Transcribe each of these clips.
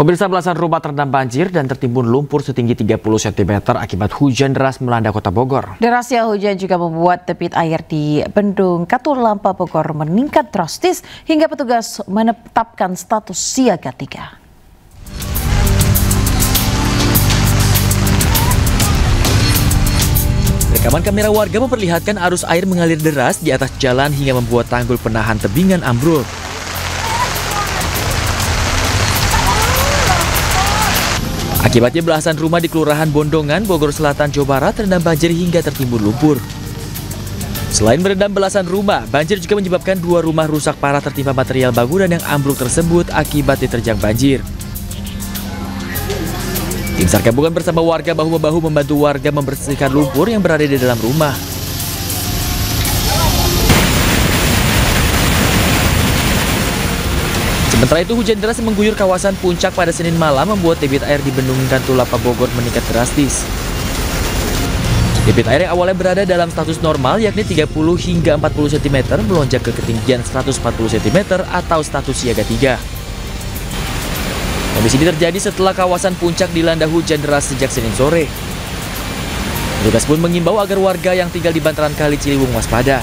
Pemirsa, belasan rumah terendam banjir dan tertimbun lumpur setinggi 30 cm akibat hujan deras melanda Kota Bogor. Derasnya hujan juga membuat debit air di Bendung Katulampa Bogor meningkat drastis hingga petugas menetapkan status siaga 3. Rekaman kamera warga memperlihatkan arus air mengalir deras di atas jalan hingga membuat tanggul penahan tebingan ambruk. Akibatnya belasan rumah di Kelurahan Bondongan, Bogor Selatan, Jawa Barat terendam banjir hingga tertimbun lumpur. Selain merendam belasan rumah, banjir juga menyebabkan 2 rumah rusak parah tertimpa material bangunan yang ambruk tersebut akibat diterjang banjir. Tim SAR gabungan bersama warga bahu-membahu membantu warga membersihkan lumpur yang berada di dalam rumah. Sementara itu, hujan deras yang mengguyur kawasan Puncak pada Senin malam membuat debit air di Bendung Katulampa Bogor meningkat drastis. Debit air yang awalnya berada dalam status normal yakni 30 hingga 40 cm melonjak ke ketinggian 140 cm atau status siaga 3. Kondisi ini terjadi setelah kawasan Puncak dilanda hujan deras sejak Senin sore. Petugas pun mengimbau agar warga yang tinggal di bantaran Kali Ciliwung waspada.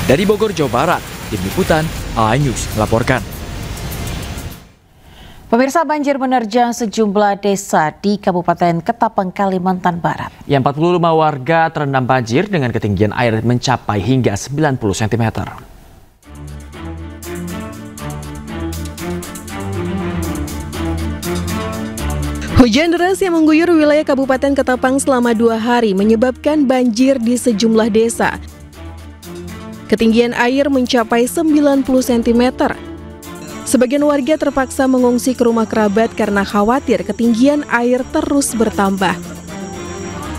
Dari Bogor, Jawa Barat, Tim Liputan iNews melaporkan. Pemirsa, banjir menerjang sejumlah desa di Kabupaten Ketapang, Kalimantan Barat. Yang 45 warga terendam banjir dengan ketinggian air mencapai hingga 90 cm. Hujan deras yang mengguyur wilayah Kabupaten Ketapang selama 2 hari menyebabkan banjir di sejumlah desa. Ketinggian air mencapai 90 cm. Sebagian warga terpaksa mengungsi ke rumah kerabat karena khawatir ketinggian air terus bertambah.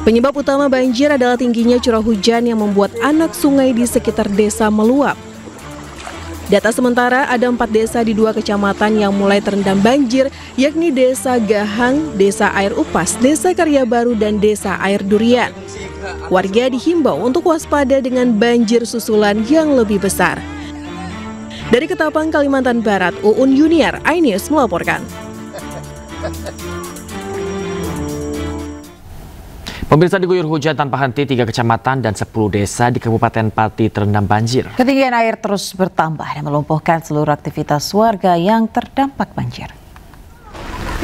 Penyebab utama banjir adalah tingginya curah hujan yang membuat anak sungai di sekitar desa meluap. Data sementara ada 4 desa di 2 kecamatan yang mulai terendam banjir, yakni Desa Gahang, Desa Air Upas, Desa Karya Baru, dan Desa Air Durian. Warga dihimbau untuk waspada dengan banjir susulan yang lebih besar. Dari Ketapang, Kalimantan Barat, Uun Yuniar, iNews melaporkan. Pemirsa, diguyur hujan tanpa henti 3 kecamatan dan 10 desa di Kabupaten Pati terendam banjir. Ketinggian air terus bertambah dan melumpuhkan seluruh aktivitas warga yang terdampak banjir.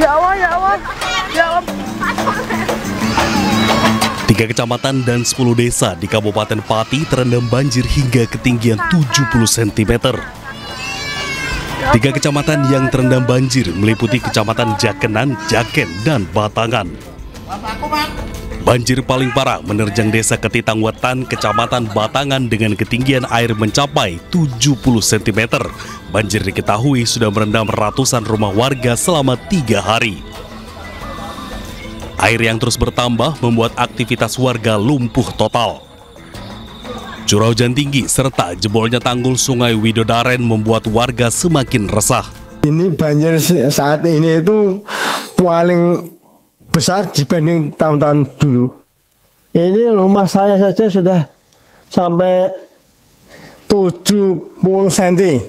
Ya Allah, ya Allah, ya Allah. 3 kecamatan dan 10 desa di Kabupaten Pati terendam banjir hingga ketinggian 70 cm. 3 kecamatan yang terendam banjir meliputi Kecamatan Jakenan, Jaken, dan Batangan. Banjir paling parah menerjang Desa Ketitang Wetan, Kecamatan Batangan dengan ketinggian air mencapai 70 cm. Banjir diketahui sudah merendam ratusan rumah warga selama 3 hari. Air yang terus bertambah membuat aktivitas warga lumpuh total. Curah hujan tinggi serta jebolnya tanggul Sungai Widodaren membuat warga semakin resah. Ini banjir saat ini itu paling besar dibanding tahun-tahun dulu. Ini rumah saya saja sudah sampai 70 cm,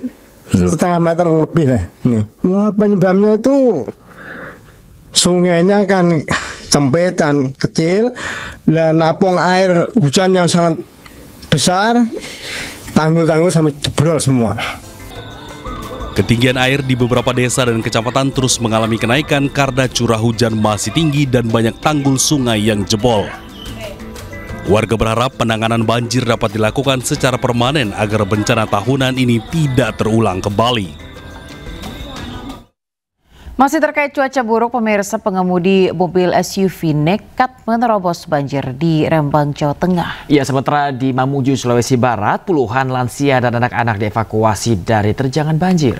setengah meter lebih lah. Nah, penyebabnya itu sungainya kan sempit dan kecil, dan napung air hujan yang sangat besar, tanggul-tanggul sampai jebol semua. Ketinggian air di beberapa desa dan kecamatan terus mengalami kenaikan karena curah hujan masih tinggi dan banyak tanggul sungai yang jebol. Warga berharap penanganan banjir dapat dilakukan secara permanen agar bencana tahunan ini tidak terulang kembali. Masih terkait cuaca buruk, pemirsa, pengemudi mobil SUV nekat menerobos banjir di Rembang, Jawa Tengah. Ya, sementara di Mamuju, Sulawesi Barat, puluhan lansia dan anak-anak dievakuasi dari terjangan banjir.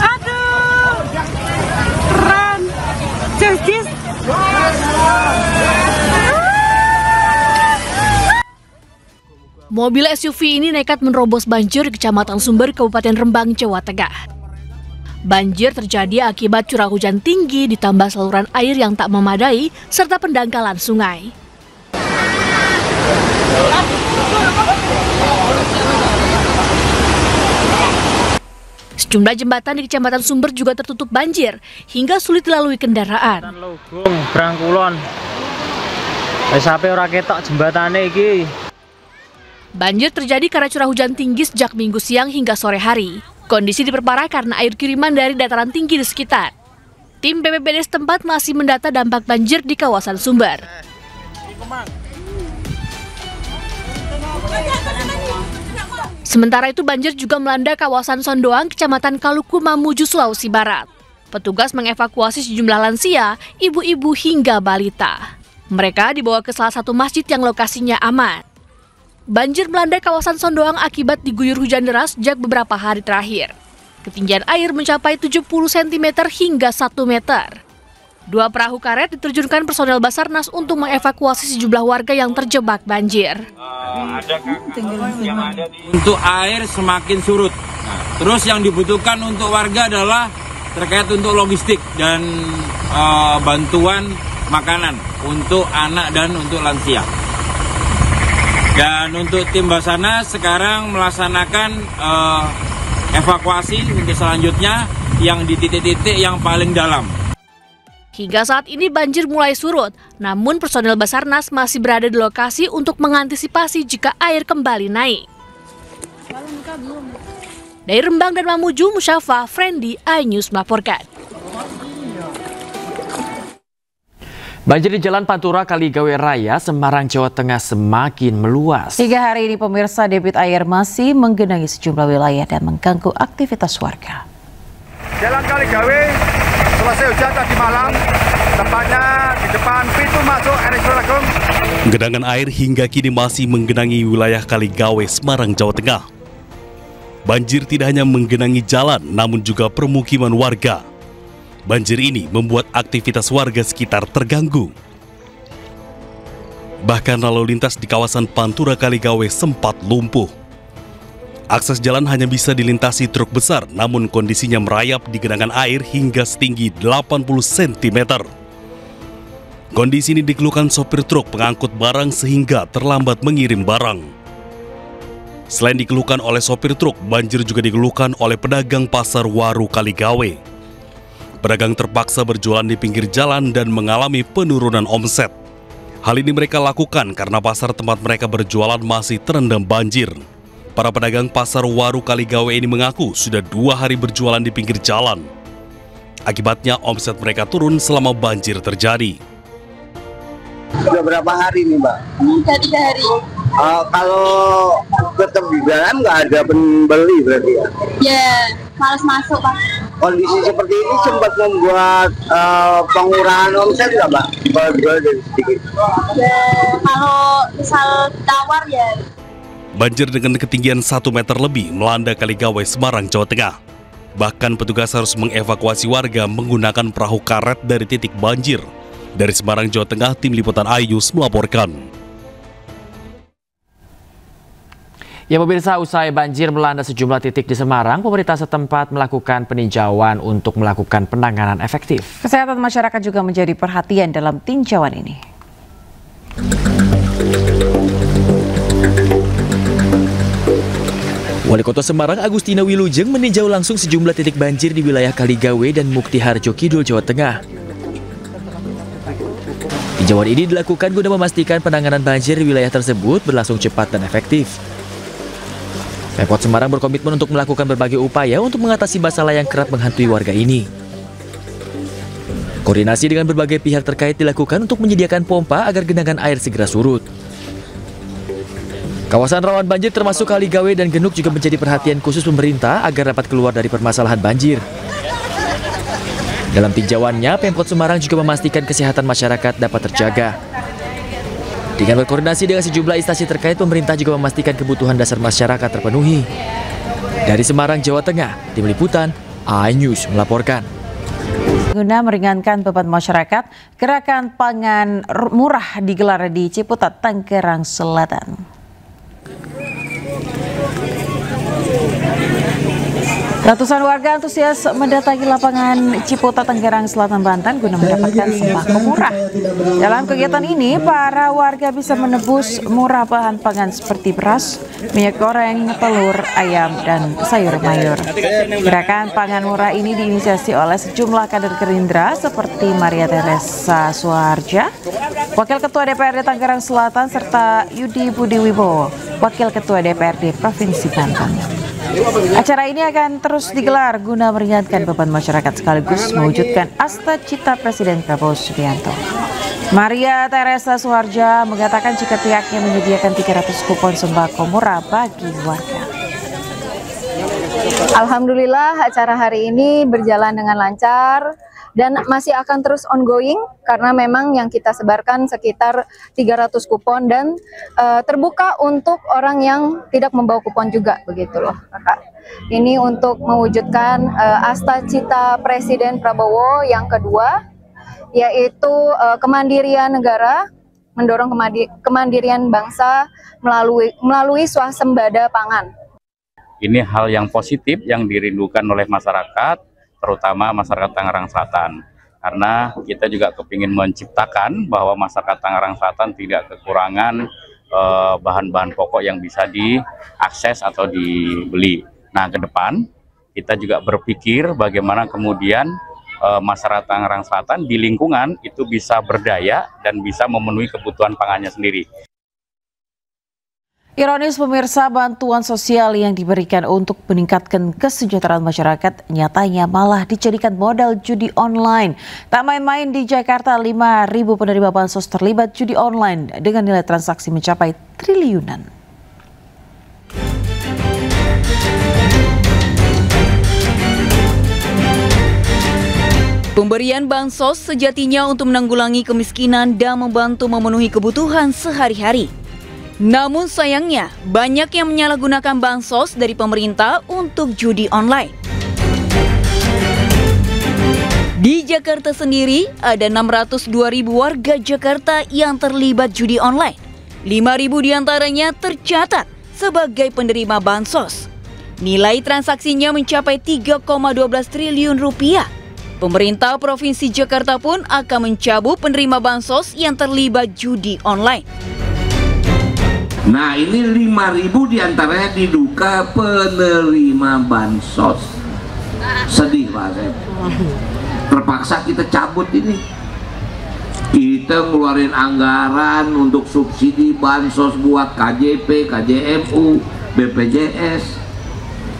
Aduh, keren, cis. Mobil SUV ini nekat menerobos banjir di Kecamatan Sumber, Kabupaten Rembang, Jawa Tengah. Banjir terjadi akibat curah hujan tinggi ditambah saluran air yang tak memadai serta pendangkalan sungai. Sejumlah jembatan di Kecamatan Sumber juga tertutup banjir hingga sulit dilalui kendaraan. Logong, Brangkulon. Sampai ora ketok jembatane iki. Banjir terjadi karena curah hujan tinggi sejak Minggu siang hingga sore hari. Kondisi diperparah karena air kiriman dari dataran tinggi di sekitar. Tim BPBD setempat masih mendata dampak banjir di kawasan Sumber. Sementara itu banjir juga melanda kawasan Sondoang, Kecamatan Kaluku, Mamuju, Sulawesi Barat. Petugas mengevakuasi sejumlah lansia, ibu-ibu hingga balita. Mereka dibawa ke salah satu masjid yang lokasinya aman. Banjir melanda kawasan Sondoang akibat diguyur hujan deras sejak beberapa hari terakhir. Ketinggian air mencapai 70 cm hingga 1 meter. 2 perahu karet diterjunkan personel Basarnas untuk mengevakuasi sejumlah warga yang terjebak banjir. Untuk air semakin surut. Nah, terus yang dibutuhkan untuk warga adalah terkait untuk logistik dan bantuan makanan untuk anak dan untuk lansia. Dan untuk tim Basarnas sekarang melaksanakan evakuasi untuk selanjutnya yang di titik-titik yang paling dalam. Hingga saat ini banjir mulai surut, namun personel Basarnas masih berada di lokasi untuk mengantisipasi jika air kembali naik. Dari Rembang dan Mamuju, Musyafa, Friendly, iNews melaporkan. Banjir di Jalan Pantura Kaligawe Raya, Semarang, Jawa Tengah semakin meluas. 3 hari ini pemirsa, debit air masih menggenangi sejumlah wilayah dan mengganggu aktivitas warga. Jalan Kaligawe selesai hujan tadi malam, tepatnya di depan pintu masuk RSUD Agung. Genangan air hingga kini masih menggenangi wilayah Kaligawe, Semarang, Jawa Tengah. Banjir tidak hanya menggenangi jalan, namun juga permukiman warga. Banjir ini membuat aktivitas warga sekitar terganggu. Bahkan lalu lintas di kawasan Pantura Kaligawe sempat lumpuh. Akses jalan hanya bisa dilintasi truk besar, namun kondisinya merayap di genangan air hingga setinggi 80 cm. Kondisi ini dikeluhkan sopir truk pengangkut barang sehingga terlambat mengirim barang. Selain dikeluhkan oleh sopir truk, banjir juga dikeluhkan oleh pedagang pasar Waru Kaligawe. Pedagang terpaksa berjualan di pinggir jalan dan mengalami penurunan omset. Hal ini mereka lakukan karena pasar tempat mereka berjualan masih terendam banjir. Para pedagang pasar Waru Kaligawe ini mengaku sudah 2 hari berjualan di pinggir jalan. Akibatnya omset mereka turun selama banjir terjadi. Sudah berapa hari nih, Mbak? Sudah 3 hari. Kalau tetap di dalam nggak ada pembeli berarti ya? Ya, malas masuk, Pak. Kondisi seperti ini sempat membuat pengurangan omset nggak, Mbak? Kalau jual dari sedikit? Ya, kalau misal tawar ya. Banjir dengan ketinggian 1 meter lebih melanda Kaligawe, Semarang, Jawa Tengah. Bahkan petugas harus mengevakuasi warga menggunakan perahu karet dari titik banjir. Dari Semarang, Jawa Tengah, Tim Liputan iNews melaporkan. Ya pemirsa, usai banjir melanda sejumlah titik di Semarang, pemerintah setempat melakukan peninjauan untuk melakukan penanganan efektif. Kesehatan masyarakat juga menjadi perhatian dalam tinjauan ini. Wali Kota Semarang Agustina Wilujeng meninjau langsung sejumlah titik banjir di wilayah Kaligawe dan Mukti Harjo Kidul, Jawa Tengah. Tinjauan ini dilakukan guna memastikan penanganan banjir di wilayah tersebut berlangsung cepat dan efektif. Pemkot Semarang berkomitmen untuk melakukan berbagai upaya untuk mengatasi masalah yang kerap menghantui warga ini. Koordinasi dengan berbagai pihak terkait dilakukan untuk menyediakan pompa agar genangan air segera surut. Kawasan rawan banjir termasuk Kaligawe dan Genuk juga menjadi perhatian khusus pemerintah agar dapat keluar dari permasalahan banjir. Dalam tinjauannya, Pemkot Semarang juga memastikan kesehatan masyarakat dapat terjaga. Dengan berkoordinasi dengan sejumlah instansi terkait, pemerintah juga memastikan kebutuhan dasar masyarakat terpenuhi. Dari Semarang, Jawa Tengah, Tim Liputan iNews melaporkan. Guna meringankan beban masyarakat, gerakan pangan murah digelar di Ciputat, Tangerang Selatan. Ratusan warga antusias mendatangi lapangan Ciputa, Tanggerang Selatan, Banten guna mendapatkan sembako murah. Dalam kegiatan ini, para warga bisa menebus murah bahan pangan seperti beras, minyak goreng, telur, ayam, dan sayur mayur. Gerakan pangan murah ini diinisiasi oleh sejumlah kader Gerindra seperti Maria Teresa Suharja, Wakil Ketua DPRD Tanggerang Selatan, serta Yudi Budi Wibowo, Wakil Ketua DPRD Provinsi Banten. Acara ini akan terus digelar guna meringankan beban masyarakat sekaligus mewujudkan asta cita Presiden Prabowo Subianto. Maria Teresa Suharja mengatakan jika pihaknya menyediakan 300 kupon sembako murah bagi warga. Alhamdulillah acara hari ini berjalan dengan lancar dan masih akan terus ongoing karena memang yang kita sebarkan sekitar 300 kupon dan terbuka untuk orang yang tidak membawa kupon juga, begitu loh Kakak. Ini untuk mewujudkan asta cita Presiden Prabowo yang kedua, yaitu kemandirian negara, mendorong kemandirian bangsa melalui swasembada pangan. Ini hal yang positif yang dirindukan oleh masyarakat, terutama masyarakat Tangerang Selatan. Karena kita juga kepingin menciptakan bahwa masyarakat Tangerang Selatan tidak kekurangan bahan-bahan pokok yang bisa diakses atau dibeli. Nah, ke depan kita juga berpikir bagaimana kemudian masyarakat Tangerang Selatan di lingkungan itu bisa berdaya dan bisa memenuhi kebutuhan pangannya sendiri. Ironis pemirsa, bantuan sosial yang diberikan untuk meningkatkan kesejahteraan masyarakat nyatanya malah dijadikan modal judi online. Tak main-main, di Jakarta 5.000 penerima bansos terlibat judi online dengan nilai transaksi mencapai triliunan. Pemberian bansos sejatinya untuk menanggulangi kemiskinan dan membantu memenuhi kebutuhan sehari-hari. Namun sayangnya, banyak yang menyalahgunakan bansos dari pemerintah untuk judi online. Di Jakarta sendiri, ada 602.000 warga Jakarta yang terlibat judi online. 5.000 diantaranya tercatat sebagai penerima bansos. Nilai transaksinya mencapai 3,12 triliun rupiah. Pemerintah Provinsi Jakarta pun akan mencabut penerima bansos yang terlibat judi online. Nah, ini 5.000 diantaranya diduga penerima bansos. Sedih Pak Asep. Terpaksa kita cabut ini. Kita ngeluarin anggaran untuk subsidi bansos buat KJP, KJMU, BPJS.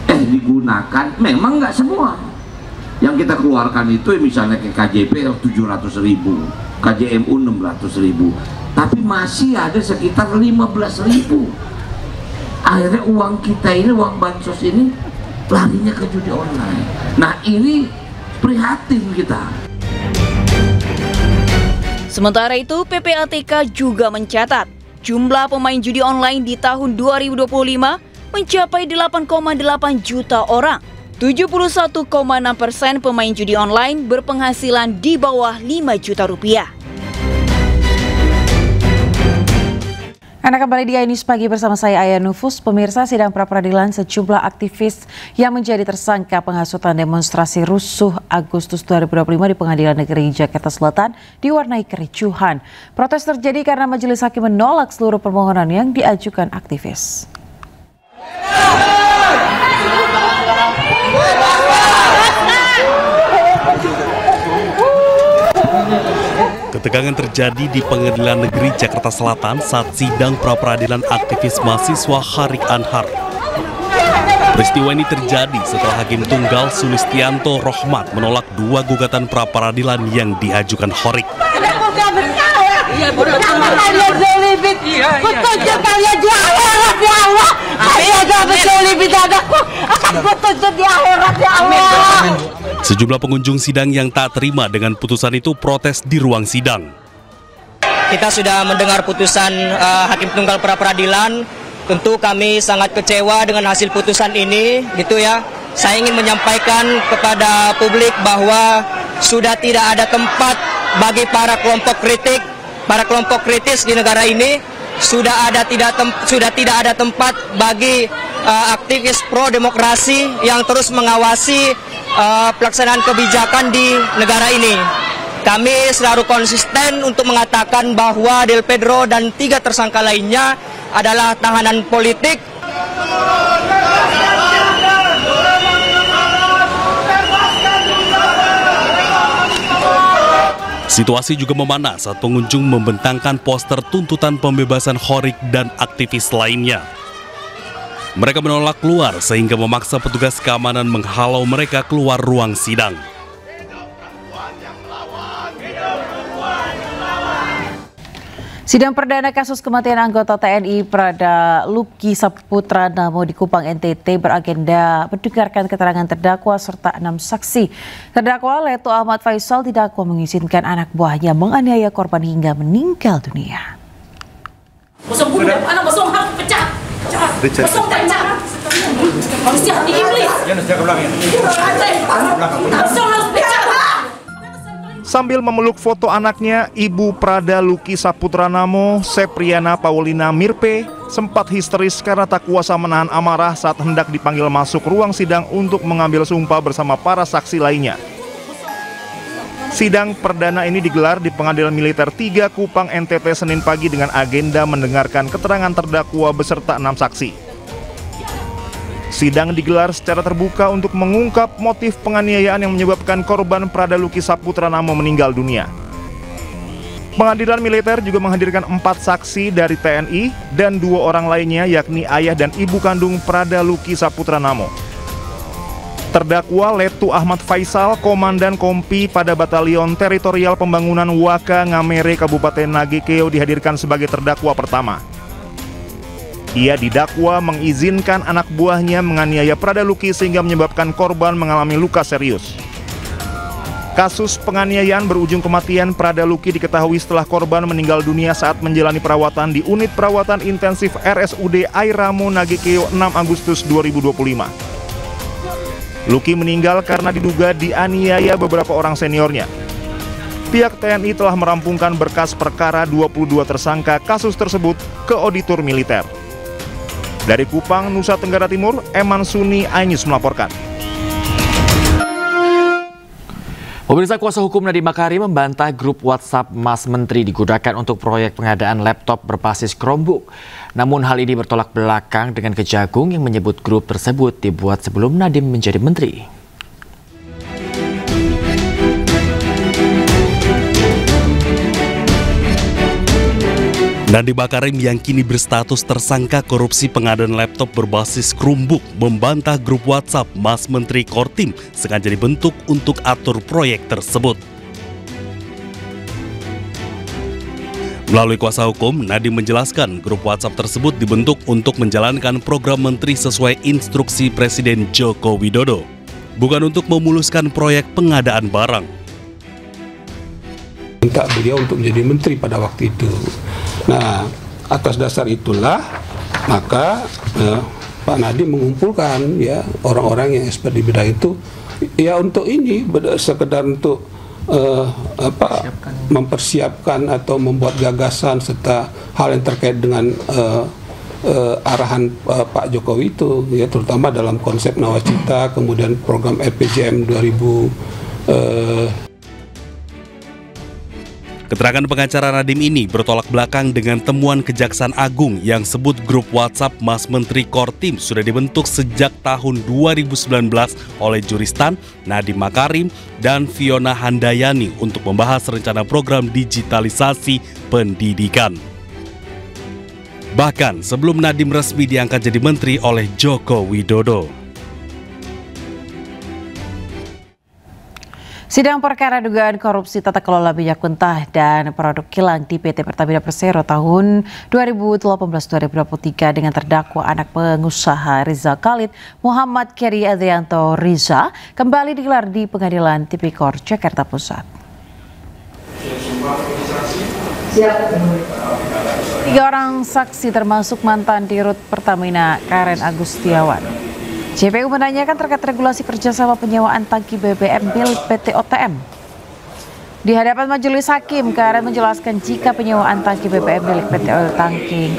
Digunakan, memang nggak semua. Yang kita keluarkan itu misalnya ke KJP 700.000, KJMU 600.000. Tapi masih ada sekitar 15.000. Akhirnya uang kita ini, uang bansos ini larinya ke judi online. Nah, ini prihatin kita. Sementara itu, PPATK juga mencatat jumlah pemain judi online di tahun 2025 mencapai 8,8 juta orang. 71,6% pemain judi online berpenghasilan di bawah 5 juta rupiah. Anda kembali di News Pagi bersama saya Aya Nufus. Pemirsa, sidang pra-peradilan sejumlah aktivis yang menjadi tersangka penghasutan demonstrasi rusuh Agustus 2025 di Pengadilan Negeri Jakarta Selatan diwarnai kericuhan. Protes terjadi karena majelis hakim menolak seluruh permohonan yang diajukan aktivis. Ketegangan terjadi di Pengadilan Negeri Jakarta Selatan saat sidang pra-peradilan aktivis mahasiswa Harik Anhar. Peristiwa ini terjadi setelah Hakim Tunggal Sulistianto Rohmat menolak 2 gugatan pra-peradilan yang diajukan Harik. Sejumlah pengunjung sidang yang tak terima dengan putusan itu protes di ruang sidang. Kita sudah mendengar putusan Hakim Tunggal pra-peradilan. Tentu kami sangat kecewa dengan hasil putusan ini, gitu ya. Saya ingin menyampaikan kepada publik bahwa sudah tidak ada tempat bagi para kelompok kritis di negara ini sudah tidak ada tempat bagi aktivis pro demokrasi yang terus mengawasi pelaksanaan kebijakan di negara ini. Kami selalu konsisten untuk mengatakan bahwa Del Pedro dan 3 tersangka lainnya adalah tahanan politik. Situasi juga memanas saat pengunjung membentangkan poster tuntutan pembebasan Khorik dan aktivis lainnya. Mereka menolak keluar sehingga memaksa petugas keamanan menghalau mereka keluar ruang sidang. Sidang perdana kasus kematian anggota TNI Prada Luki Saputra Namo di Kupang NTT beragenda mendengarkan keterangan terdakwa serta 6 saksi. Terdakwa Leto Ahmad Faisal didakwa mengizinkan anak buahnya menganiaya korban hingga meninggal dunia. Bosong bunuh anak bosong harus pecah. Bosong pecah. Manusia hati iblis. Bosong harus pecah. Sambil memeluk foto anaknya, Ibu Prada Luki Saputra Namo, Sepriana Paulina Mirpe, sempat histeris karena tak kuasa menahan amarah saat hendak dipanggil masuk ruang sidang untuk mengambil sumpah bersama para saksi lainnya. Sidang perdana ini digelar di Pengadilan Militer 3 Kupang NTT Senin pagi dengan agenda mendengarkan keterangan terdakwa beserta 6 saksi. Sidang digelar secara terbuka untuk mengungkap motif penganiayaan yang menyebabkan korban Prada Luki Saputra Namo meninggal dunia. Pengadilan militer juga menghadirkan 4 saksi dari TNI dan 2 orang lainnya yakni ayah dan ibu kandung Prada Luki Saputra Namo. Terdakwa Leto Ahmad Faisal, Komandan Kompi pada Batalion Teritorial Pembangunan Waka Ngamere Kabupaten Nagekeo dihadirkan sebagai terdakwa pertama. Ia didakwa mengizinkan anak buahnya menganiaya Prada Luki sehingga menyebabkan korban mengalami luka serius. Kasus penganiayaan berujung kematian Prada Luki diketahui setelah korban meninggal dunia saat menjalani perawatan di unit perawatan intensif RSUD Airamo Nagekeo 6 Agustus 2025. Luki meninggal karena diduga dianiaya beberapa orang seniornya. Pihak TNI telah merampungkan berkas perkara 22 tersangka kasus tersebut ke auditor militer. Dari Kupang, Nusa Tenggara Timur, Eman Suni, iNews melaporkan. Pemirsa, kuasa hukum Nadiem Makarim membantah grup WhatsApp Mas Menteri digunakan untuk proyek pengadaan laptop berbasis Chromebook. Namun hal ini bertolak belakang dengan Kejagung yang menyebut grup tersebut dibuat sebelum Nadiem menjadi menteri. Nadiem Makarim yang kini berstatus tersangka korupsi pengadaan laptop berbasis Chromebook membantah grup WhatsApp Mas Menteri Kortim sengaja dibentuk untuk atur proyek tersebut. Melalui kuasa hukum, Nadiem menjelaskan grup WhatsApp tersebut dibentuk untuk menjalankan program menteri sesuai instruksi Presiden Joko Widodo, bukan untuk memuluskan proyek pengadaan barang. Minta beliau untuk menjadi menteri pada waktu itu. Nah, atas dasar itulah maka Pak Nadiem mengumpulkan ya orang-orang yang expert di bidang itu ya untuk ini sekedar untuk mempersiapkan atau membuat gagasan serta hal yang terkait dengan arahan Pak Jokowi itu ya, terutama dalam konsep Nawacita, kemudian program RPJM 2000. Keterangan pengacara Nadiem ini bertolak belakang dengan temuan Kejaksaan Agung yang sebut grup WhatsApp Mas Menteri Kortim sudah dibentuk sejak tahun 2019 oleh Juristan, Nadiem Makarim, dan Fiona Handayani untuk membahas rencana program digitalisasi pendidikan. Bahkan sebelum Nadiem resmi diangkat jadi menteri oleh Joko Widodo. Sidang perkara dugaan korupsi tata kelola minyak mentah dan produk kilang di PT Pertamina Persero tahun 2018-2023 dengan terdakwa anak pengusaha Riza Khalid, Muhammad Keri Adrianto Riza, kembali digelar di Pengadilan Tipikor Jakarta Pusat. 3 orang saksi termasuk mantan Dirut Pertamina Karen Agustiawan. JPU menanyakan terkait regulasi kerjasama penyewaan tangki BBM milik PT OTM. Di hadapan majelis hakim, Karen menjelaskan jika penyewaan tangki BBM milik PT Oil Tangking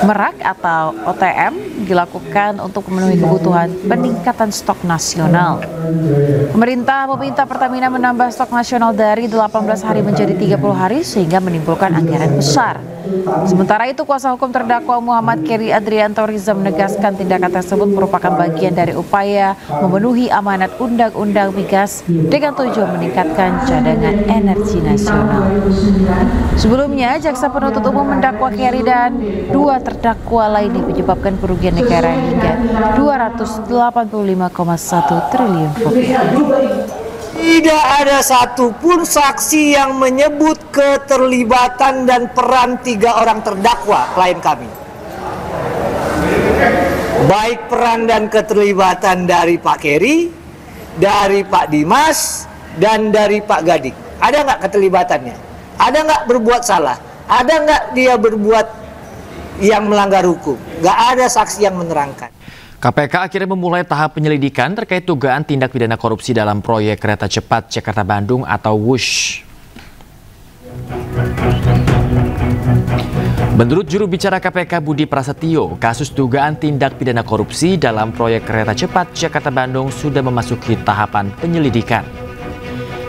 Merak atau OTM dilakukan untuk memenuhi kebutuhan peningkatan stok nasional. Pemerintah meminta Pertamina menambah stok nasional dari 18 hari menjadi 30 hari sehingga menimbulkan anggaran besar. Sementara itu, kuasa hukum terdakwa Muhammad Keri Adrianto Riza menegaskan tindakan tersebut merupakan bagian dari upaya memenuhi amanat Undang-Undang Migas dengan tujuan meningkatkan cadangan energi nasional. Sebelumnya, jaksa penuntut umum mendakwa Keri dan dua terdakwa lainnya menyebabkan kerugian negara hingga 285,1 triliun rupiah. Tidak ada satupun saksi yang menyebut keterlibatan dan peran 3 orang terdakwa klien kami. Baik peran dan keterlibatan dari Pak Keri, dari Pak Dimas, dan dari Pak Gadik. Ada nggak keterlibatannya? Ada nggak berbuat salah? Ada nggak dia berbuat yang melanggar hukum? Nggak ada saksi yang menerangkan. KPK akhirnya memulai tahap penyelidikan terkait dugaan tindak pidana korupsi dalam proyek kereta cepat Jakarta-Bandung atau WUSH. Menurut juru bicara KPK Budi Prasetyo, kasus dugaan tindak pidana korupsi dalam proyek kereta cepat Jakarta-Bandung sudah memasuki tahapan penyelidikan.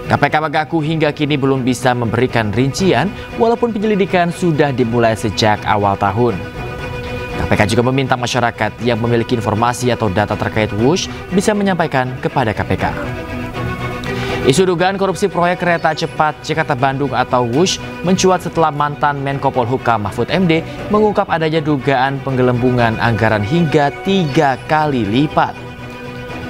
KPK mengaku hingga kini belum bisa memberikan rincian walaupun penyelidikan sudah dimulai sejak awal tahun. KPK juga meminta masyarakat yang memiliki informasi atau data terkait WUSH bisa menyampaikan kepada KPK. Isu dugaan korupsi proyek kereta cepat Jakarta-Bandung atau WUSH mencuat setelah mantan Menko Polhukam Mahfud MD mengungkap adanya dugaan penggelembungan anggaran hingga 3 kali lipat.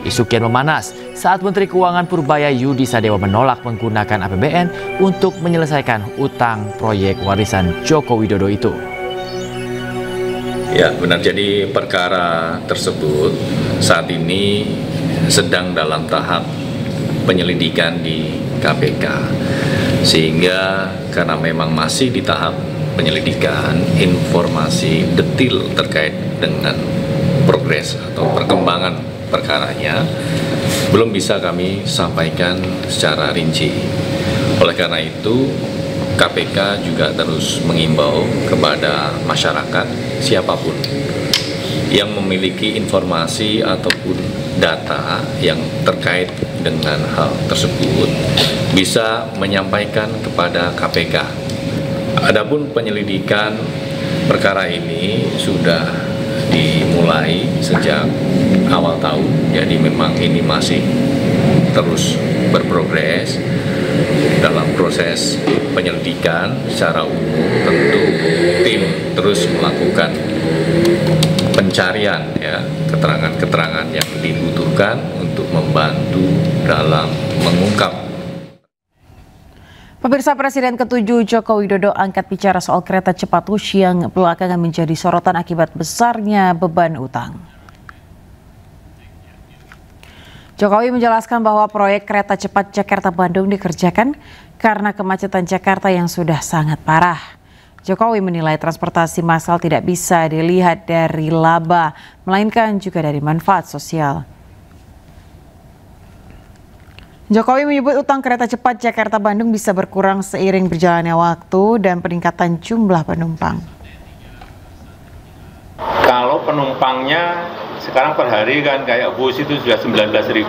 Isu kian memanas saat Menteri Keuangan Purbaya Yudi Sadewa menolak menggunakan APBN untuk menyelesaikan utang proyek warisan Joko Widodo itu. Ya benar, jadi perkara tersebut saat ini sedang dalam tahap penyelidikan di KPK. Sehingga karena memang masih di tahap penyelidikan, informasi detail terkait dengan progres atau perkembangan perkaranya belum bisa kami sampaikan secara rinci. Oleh karena itu, KPK juga terus mengimbau kepada masyarakat siapapun yang memiliki informasi ataupun data yang terkait dengan hal tersebut bisa menyampaikan kepada KPK. Adapun penyelidikan perkara ini sudah dimulai sejak awal tahun, jadi memang ini masih terus berprogres. Dalam proses penyelidikan secara umum tentu tim terus melakukan pencarian ya, keterangan-keterangan yang dibutuhkan untuk membantu dalam mengungkap. Pemirsa, Presiden ke-7 Joko Widodo angkat bicara soal kereta cepat WUSH yang belakangan menjadi sorotan akibat besarnya beban utang. Jokowi menjelaskan bahwa proyek kereta cepat Jakarta-Bandung dikerjakan karena kemacetan Jakarta yang sudah sangat parah. Jokowi menilai transportasi massal tidak bisa dilihat dari laba, melainkan juga dari manfaat sosial. Jokowi menyebut utang kereta cepat Jakarta-Bandung bisa berkurang seiring berjalannya waktu dan peningkatan jumlah penumpang. Kalau penumpangnya sekarang per hari kan kayak bus itu sudah 19.000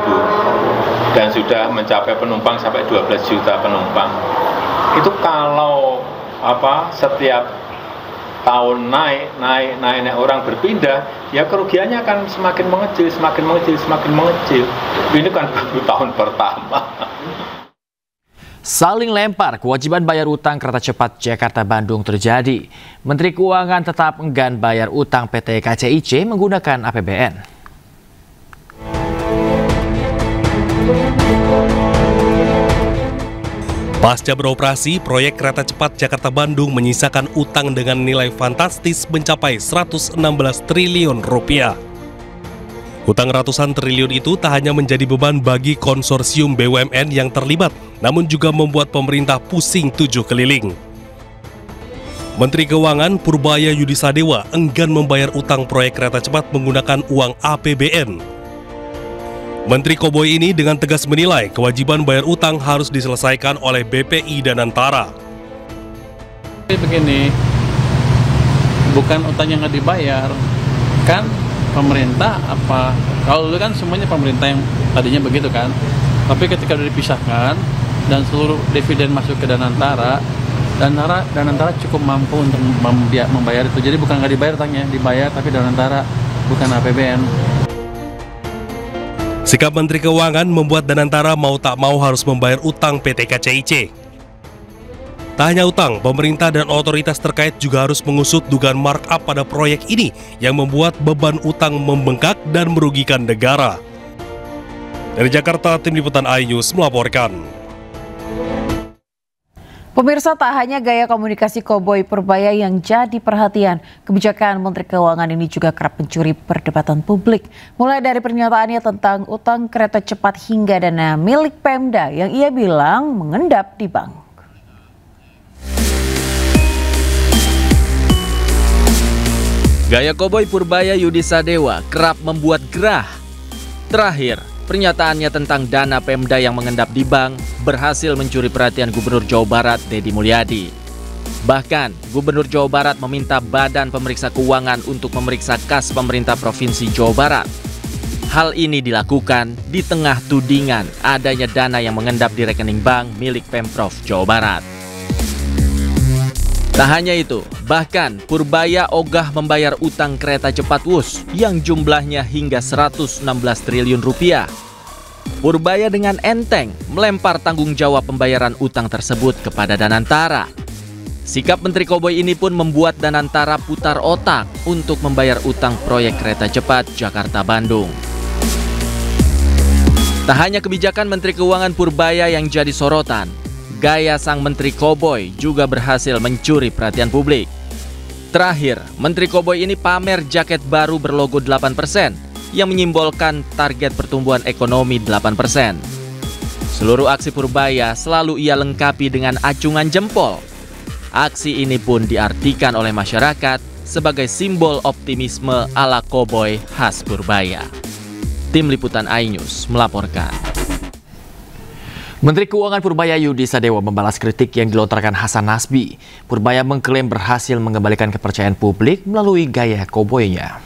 dan sudah mencapai penumpang sampai 12 juta penumpang. Itu kalau setiap tahun naik orang berpindah, ya kerugiannya akan semakin mengecil. Ini kan baru tahun pertama. Saling lempar kewajiban bayar utang kereta cepat Jakarta-Bandung terjadi. Menteri Keuangan tetap enggan bayar utang PT KCIC menggunakan APBN. Pasca beroperasi, proyek kereta cepat Jakarta-Bandung menyisakan utang dengan nilai fantastis mencapai 116 triliun rupiah. Utang ratusan triliun itu tak hanya menjadi beban bagi konsorsium BUMN yang terlibat, namun juga membuat pemerintah pusing 7 keliling. Menteri Keuangan Purbaya Yudi Sadewa enggan membayar utang proyek kereta cepat menggunakan uang APBN. Menteri Koboi ini dengan tegas menilai kewajiban bayar utang harus diselesaikan oleh BPI dan Antara. Begini, bukan utang yang nggak dibayar, kan pemerintah apa? Kalau dulu kan semuanya pemerintah yang tadinya begitu kan, tapi ketika sudah dipisahkan dan seluruh dividen masuk ke Danantara, Danantara cukup mampu untuk membayar itu. Jadi bukan nggak dibayar utangnya, dibayar tapi Danantara bukan APBN. Sikap Menteri Keuangan membuat Danantara mau tak mau harus membayar utang PT KCIC. Tak hanya utang, pemerintah dan otoritas terkait juga harus mengusut dugaan markup pada proyek ini yang membuat beban utang membengkak dan merugikan negara. Dari Jakarta, Tim Liputan iNews melaporkan. Pemirsa, tak hanya gaya komunikasi Koboi Purbaya yang jadi perhatian, kebijakan Menteri Keuangan ini juga kerap mencuri perdebatan publik. Mulai dari pernyataannya tentang utang kereta cepat hingga dana milik Pemda yang ia bilang mengendap di bank. Gaya Koboi Purbaya Yudi Sadewa kerap membuat gerah. Terakhir, pernyataannya tentang dana Pemda yang mengendap di bank berhasil mencuri perhatian Gubernur Jawa Barat Deddy Mulyadi. Bahkan, Gubernur Jawa Barat meminta Badan Pemeriksa Keuangan untuk memeriksa kas pemerintah Provinsi Jawa Barat. Hal ini dilakukan di tengah tudingan adanya dana yang mengendap di rekening bank milik Pemprov Jawa Barat. Tak hanya itu, bahkan Purbaya ogah membayar utang kereta cepat Wus yang jumlahnya hingga 116 triliun rupiah. Purbaya dengan enteng melempar tanggung jawab pembayaran utang tersebut kepada Danantara. Sikap Menteri Koboi ini pun membuat Danantara putar otak untuk membayar utang proyek kereta cepat Jakarta-Bandung. Tak hanya kebijakan Menteri Keuangan Purbaya yang jadi sorotan, gaya sang Menteri Koboi juga berhasil mencuri perhatian publik. Terakhir, Menteri Koboi ini pamer jaket baru berlogo 8% yang menyimbolkan target pertumbuhan ekonomi 8%. Seluruh aksi Purbaya selalu ia lengkapi dengan acungan jempol. Aksi ini pun diartikan oleh masyarakat sebagai simbol optimisme ala Koboi khas Purbaya. Tim Liputan iNews melaporkan. Menteri Keuangan Purbaya Yudi Sadewa membalas kritik yang dilontarkan Hasan Nasbi. Purbaya mengklaim berhasil mengembalikan kepercayaan publik melalui gaya koboinya.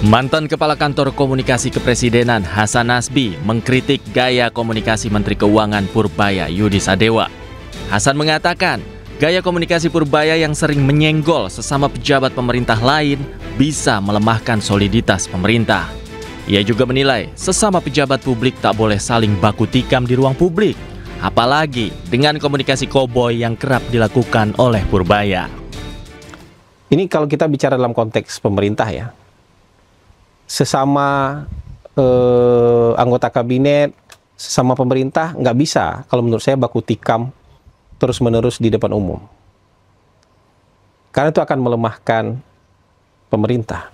Mantan Kepala Kantor Komunikasi Kepresidenan Hasan Nasbi mengkritik gaya komunikasi Menteri Keuangan Purbaya Yudi Sadewa. Hasan mengatakan, gaya komunikasi Purbaya yang sering menyenggol sesama pejabat pemerintah lain bisa melemahkan soliditas pemerintah. Ia juga menilai sesama pejabat publik tak boleh saling baku tikam di ruang publik, apalagi dengan komunikasi koboi yang kerap dilakukan oleh Purbaya. Ini kalau kita bicara dalam konteks pemerintah ya, sesama anggota kabinet, sesama pemerintah nggak bisa kalau menurut saya baku tikam terus-menerus di depan umum. Karena itu akan melemahkan pemerintah.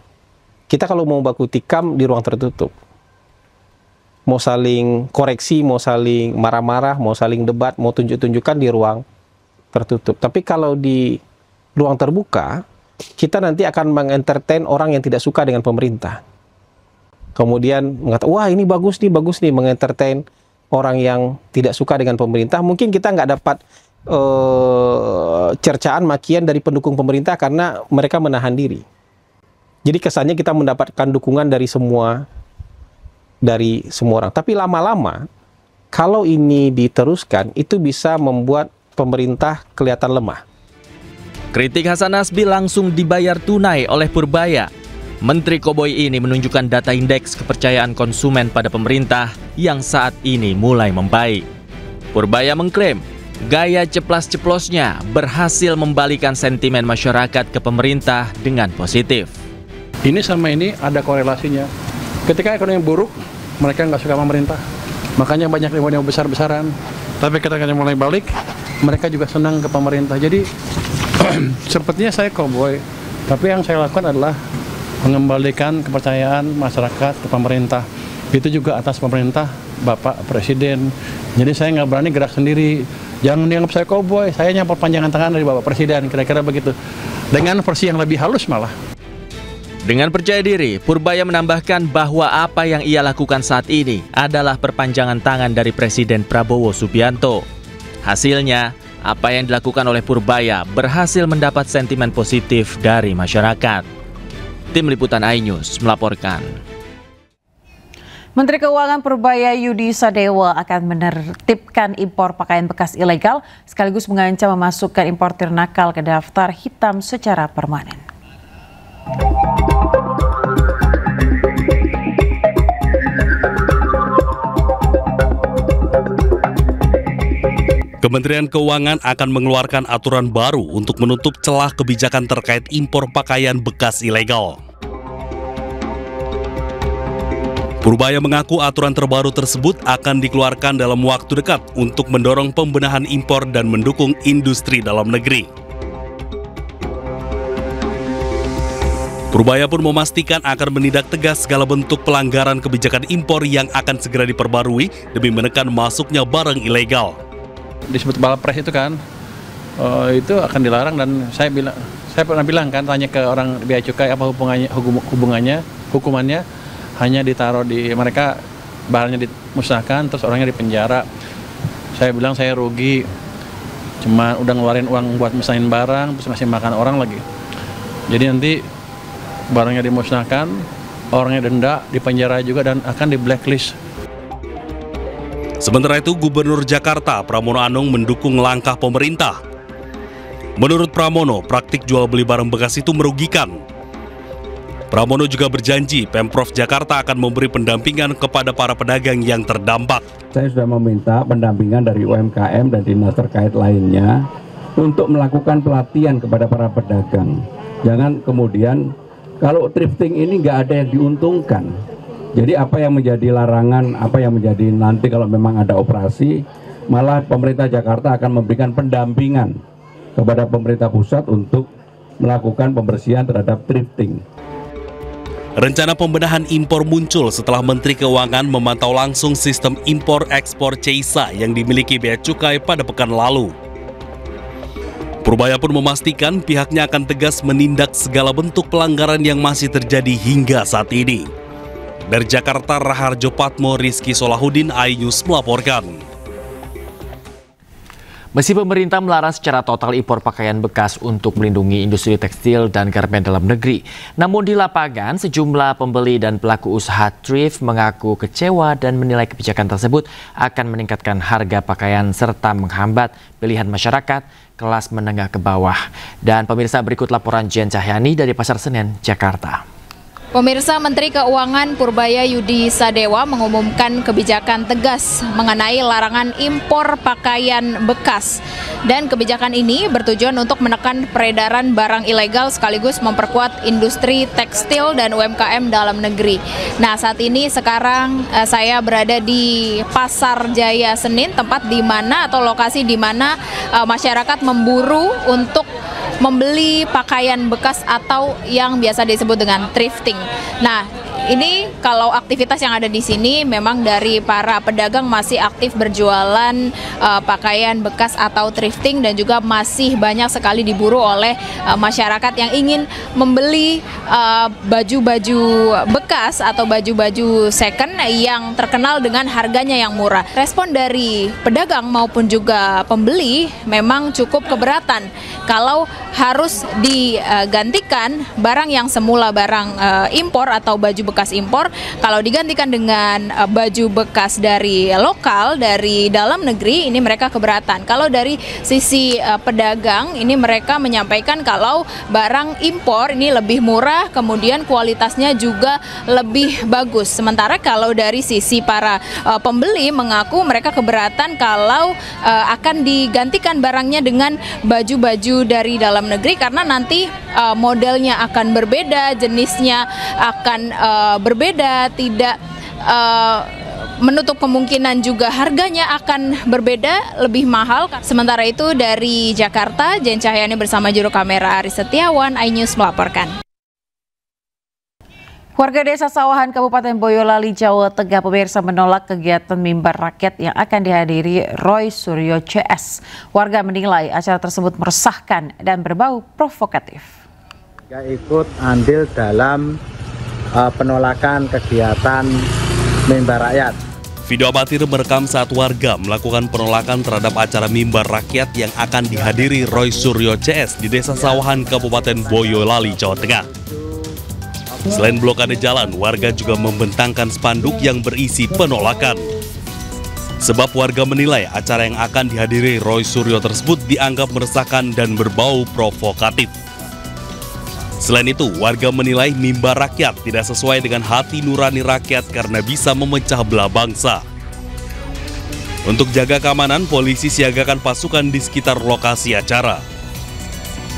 Kita kalau mau baku tikam di ruang tertutup, mau saling koreksi, mau saling marah-marah, mau saling debat, mau tunjuk-tunjukkan di ruang tertutup. Tapi kalau di ruang terbuka, kita nanti akan mengentertain orang yang tidak suka dengan pemerintah. Kemudian mengatakan, wah ini bagus nih, mengentertain orang yang tidak suka dengan pemerintah. Mungkin kita nggak dapat cercaan, makian dari pendukung pemerintah karena mereka menahan diri. Jadi kesannya kita mendapatkan dukungan dari semua orang. Tapi lama-lama, kalau ini diteruskan, itu bisa membuat pemerintah kelihatan lemah. Kritik Hasan Nasbi langsung dibayar tunai oleh Purbaya. Menteri Koboi ini menunjukkan data indeks kepercayaan konsumen pada pemerintah yang saat ini mulai membaik. Purbaya mengklaim, gaya ceplas-ceplosnya berhasil membalikan sentimen masyarakat ke pemerintah dengan positif. Ini sama ini ada korelasinya. Ketika ekonomi buruk, mereka nggak suka pemerintah. Makanya banyak demo besar-besaran. Tapi ketika mulai balik, mereka juga senang ke pemerintah. Jadi sepertinya saya koboi. Tapi yang saya lakukan adalah mengembalikan kepercayaan masyarakat ke pemerintah. Itu juga atas pemerintah Bapak Presiden. Jadi saya nggak berani gerak sendiri. Jangan dianggap saya koboi. Saya nyamper panjangan tangan dari Bapak Presiden. Kira-kira begitu. Dengan versi yang lebih halus malah. Dengan percaya diri, Purbaya menambahkan bahwa apa yang ia lakukan saat ini adalah perpanjangan tangan dari Presiden Prabowo Subianto. Hasilnya, apa yang dilakukan oleh Purbaya berhasil mendapat sentimen positif dari masyarakat. Tim Liputan iNews melaporkan. Menteri Keuangan Purbaya Yudi Sadewa akan menertibkan impor pakaian bekas ilegal sekaligus mengancam memasukkan importir nakal ke daftar hitam secara permanen. Kementerian Keuangan akan mengeluarkan aturan baru untuk menutup celah kebijakan terkait impor pakaian bekas ilegal. Purbaya mengaku aturan terbaru tersebut akan dikeluarkan dalam waktu dekat untuk mendorong pembenahan impor dan mendukung industri dalam negeri. Purbaya pun memastikan akan menindak tegas segala bentuk pelanggaran kebijakan impor yang akan segera diperbarui demi menekan masuknya barang ilegal. Disebut balapres itu kan, itu akan dilarang, dan saya pernah bilang kan, tanya ke orang bea cukai apa hukumannya hanya ditaruh di mereka, barangnya dimusnahkan terus orangnya dipenjara. Saya bilang saya rugi, cuma udah ngeluarin uang buat musnahin barang terus masih makan orang lagi. Jadi nanti barangnya dimusnahkan, orangnya denda, dipenjara juga, dan akan di blacklist. Sementara itu, Gubernur Jakarta Pramono Anung mendukung langkah pemerintah. Menurut Pramono, praktik jual beli barang bekas itu merugikan. Pramono juga berjanji Pemprov Jakarta akan memberi pendampingan kepada para pedagang yang terdampak. Saya sudah meminta pendampingan dari UMKM dan dinas terkait lainnya untuk melakukan pelatihan kepada para pedagang. Jangan kemudian kalau thrifting ini nggak ada yang diuntungkan. Jadi apa yang menjadi larangan, apa yang menjadi nanti kalau memang ada operasi, malah pemerintah Jakarta akan memberikan pendampingan kepada pemerintah pusat untuk melakukan pembersihan terhadap thrifting. Rencana pembenahan impor muncul setelah Menteri Keuangan memantau langsung sistem impor-ekspor CISA yang dimiliki Bea Cukai pada pekan lalu. Purbaya pun memastikan pihaknya akan tegas menindak segala bentuk pelanggaran yang masih terjadi hingga saat ini. Dari Jakarta, Raharjo Patmo, Rizky Solahuddin, iNews melaporkan. Meski pemerintah melarang secara total impor pakaian bekas untuk melindungi industri tekstil dan garmen dalam negeri, namun di lapangan sejumlah pembeli dan pelaku usaha thrift mengaku kecewa dan menilai kebijakan tersebut akan meningkatkan harga pakaian serta menghambat pilihan masyarakat kelas menengah ke bawah. Dan pemirsa, berikut laporan Jen Cahyani dari Pasar Senen, Jakarta. Pemirsa, Menteri Keuangan Purbaya Yudi Sadewa mengumumkan kebijakan tegas mengenai larangan impor pakaian bekas. Dan kebijakan ini bertujuan untuk menekan peredaran barang ilegal sekaligus memperkuat industri tekstil dan UMKM dalam negeri. Nah, saat ini sekarang saya berada di Pasar Jaya Senin, tempat di mana atau lokasi di mana masyarakat memburu untuk membeli pakaian bekas atau yang biasa disebut dengan thrifting. Nah, ini kalau aktivitas yang ada di sini memang dari para pedagang masih aktif berjualan pakaian bekas atau thrifting, dan juga masih banyak sekali diburu oleh masyarakat yang ingin membeli baju-baju bekas atau baju-baju second yang terkenal dengan harganya yang murah. Respon dari pedagang maupun juga pembeli memang cukup keberatan kalau harus digantikan barang yang semula barang impor atau baju bekas impor, kalau digantikan dengan baju bekas dari lokal, dari dalam negeri, ini mereka keberatan. Kalau dari sisi pedagang, ini mereka menyampaikan kalau barang impor ini lebih murah, kemudian kualitasnya juga lebih bagus. Sementara kalau dari sisi para pembeli mengaku mereka keberatan kalau akan digantikan barangnya dengan baju-baju dari dalam negeri, karena nanti modelnya akan berbeda, jenisnya akan berbeda, tidak menutup kemungkinan juga harganya akan berbeda, lebih mahal. Sementara itu dari Jakarta, Jen Cahyani bersama juru kamera Aris Setiawan, iNews melaporkan. Warga Desa Sawahan Kabupaten Boyolali, Jawa Tengah, pemirsa, menolak kegiatan mimbar rakyat yang akan dihadiri Roy Suryo CS. Warga menilai acara tersebut meresahkan dan berbau provokatif. ikut andil dalam penolakan kegiatan mimbar rakyat. Video amatir merekam saat warga melakukan penolakan terhadap acara mimbar rakyat yang akan dihadiri Roy Suryo CS di Desa Sawahan, Kabupaten Boyolali, Jawa Tengah. Selain blokade jalan, warga juga membentangkan spanduk yang berisi penolakan. Sebab warga menilai acara yang akan dihadiri Roy Suryo tersebut dianggap meresahkan dan berbau provokatif. Selain itu, warga menilai mimbar rakyat tidak sesuai dengan hati nurani rakyat karena bisa memecah belah bangsa. Untuk jaga keamanan, polisi siagakan pasukan di sekitar lokasi acara.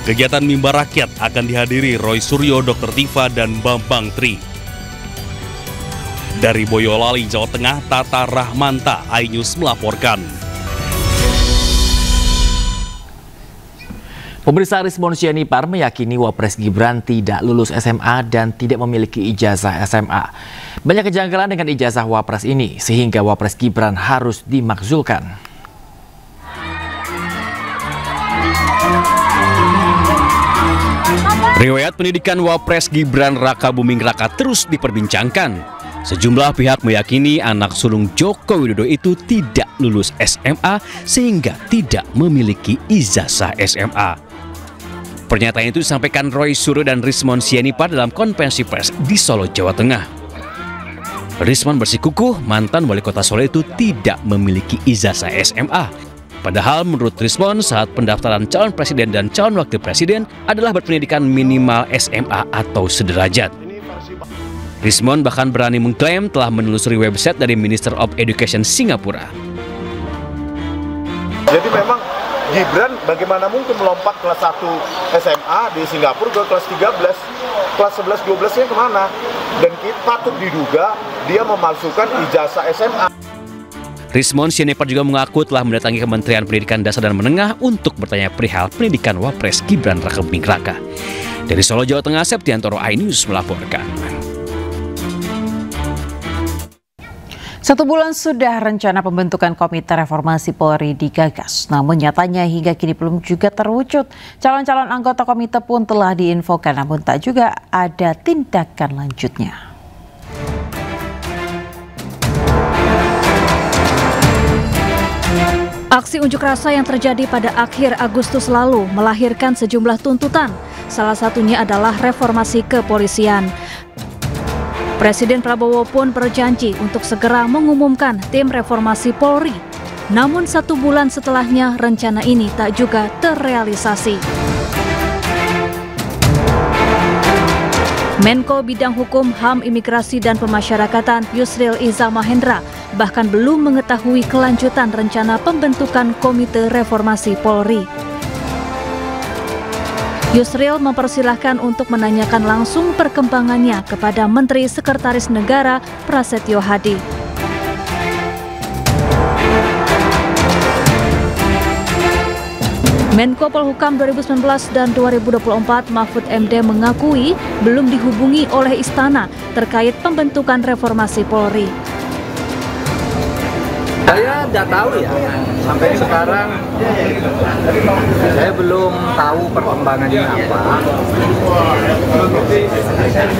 Kegiatan mimbar rakyat akan dihadiri Roy Suryo, Dr. Tifa, dan Bambang Tri. Dari Boyolali, Jawa Tengah, Tata Rahmanta, iNews melaporkan. Pemirsa, Rismon Sianipar meyakini Wapres Gibran tidak lulus SMA dan tidak memiliki ijazah SMA. Banyak kejanggalan dengan ijazah Wapres ini, sehingga Wapres Gibran harus dimakzulkan. Riwayat pendidikan Wapres Gibran Raka Buming Raka terus diperbincangkan. Sejumlah pihak meyakini anak sulung Joko Widodo itu tidak lulus SMA sehingga tidak memiliki ijazah SMA. Pernyataan itu disampaikan Roy Suryo dan Rismon Sianipar dalam konferensi pers di Solo, Jawa Tengah. Rismon bersikukuh mantan wali kota Solo itu tidak memiliki ijazah SMA. Padahal menurut Rismon saat pendaftaran calon presiden dan calon wakil presiden adalah berpendidikan minimal SMA atau sederajat. Rismon bahkan berani mengklaim telah menelusuri website dari Minister of Education Singapura. Jadi memang Gibran bagaimana mungkin melompat kelas 1 SMA di Singapura ke kelas 13, kelas 11-12-nya kemana? Dan patut diduga dia memalsukan ijazah SMA. Rismon Sianipar juga mengaku telah mendatangi Kementerian Pendidikan Dasar dan Menengah untuk bertanya perihal pendidikan Wapres Gibran Raka Buming Raka. Dari Solo, Jawa Tengah, Septiantoro, iNews melaporkan. 1 bulan sudah rencana pembentukan Komite Reformasi Polri digagas, namun nyatanya hingga kini belum juga terwujud. Calon-calon anggota komite pun telah diinfokan, namun tak juga ada tindakan lanjutnya. Aksi unjuk rasa yang terjadi pada akhir Agustus lalu melahirkan sejumlah tuntutan. Salah satunya adalah reformasi kepolisian. Presiden Prabowo pun berjanji untuk segera mengumumkan tim reformasi Polri. Namun 1 bulan setelahnya rencana ini tak juga terrealisasi. Menko Bidang Hukum, HAM, Imigrasi, dan Pemasyarakatan Yusril Iza Mahendra bahkan belum mengetahui kelanjutan rencana pembentukan Komite Reformasi Polri. Yusril mempersilahkan untuk menanyakan langsung perkembangannya kepada Menteri Sekretaris Negara Prasetyo Hadi. Menko Polhukam 2019 dan 2024 Mahfud MD mengakui belum dihubungi oleh Istana terkait pembentukan reformasi Polri. Saya tidak tahu ya, sampai sekarang saya belum tahu perkembangannya apa.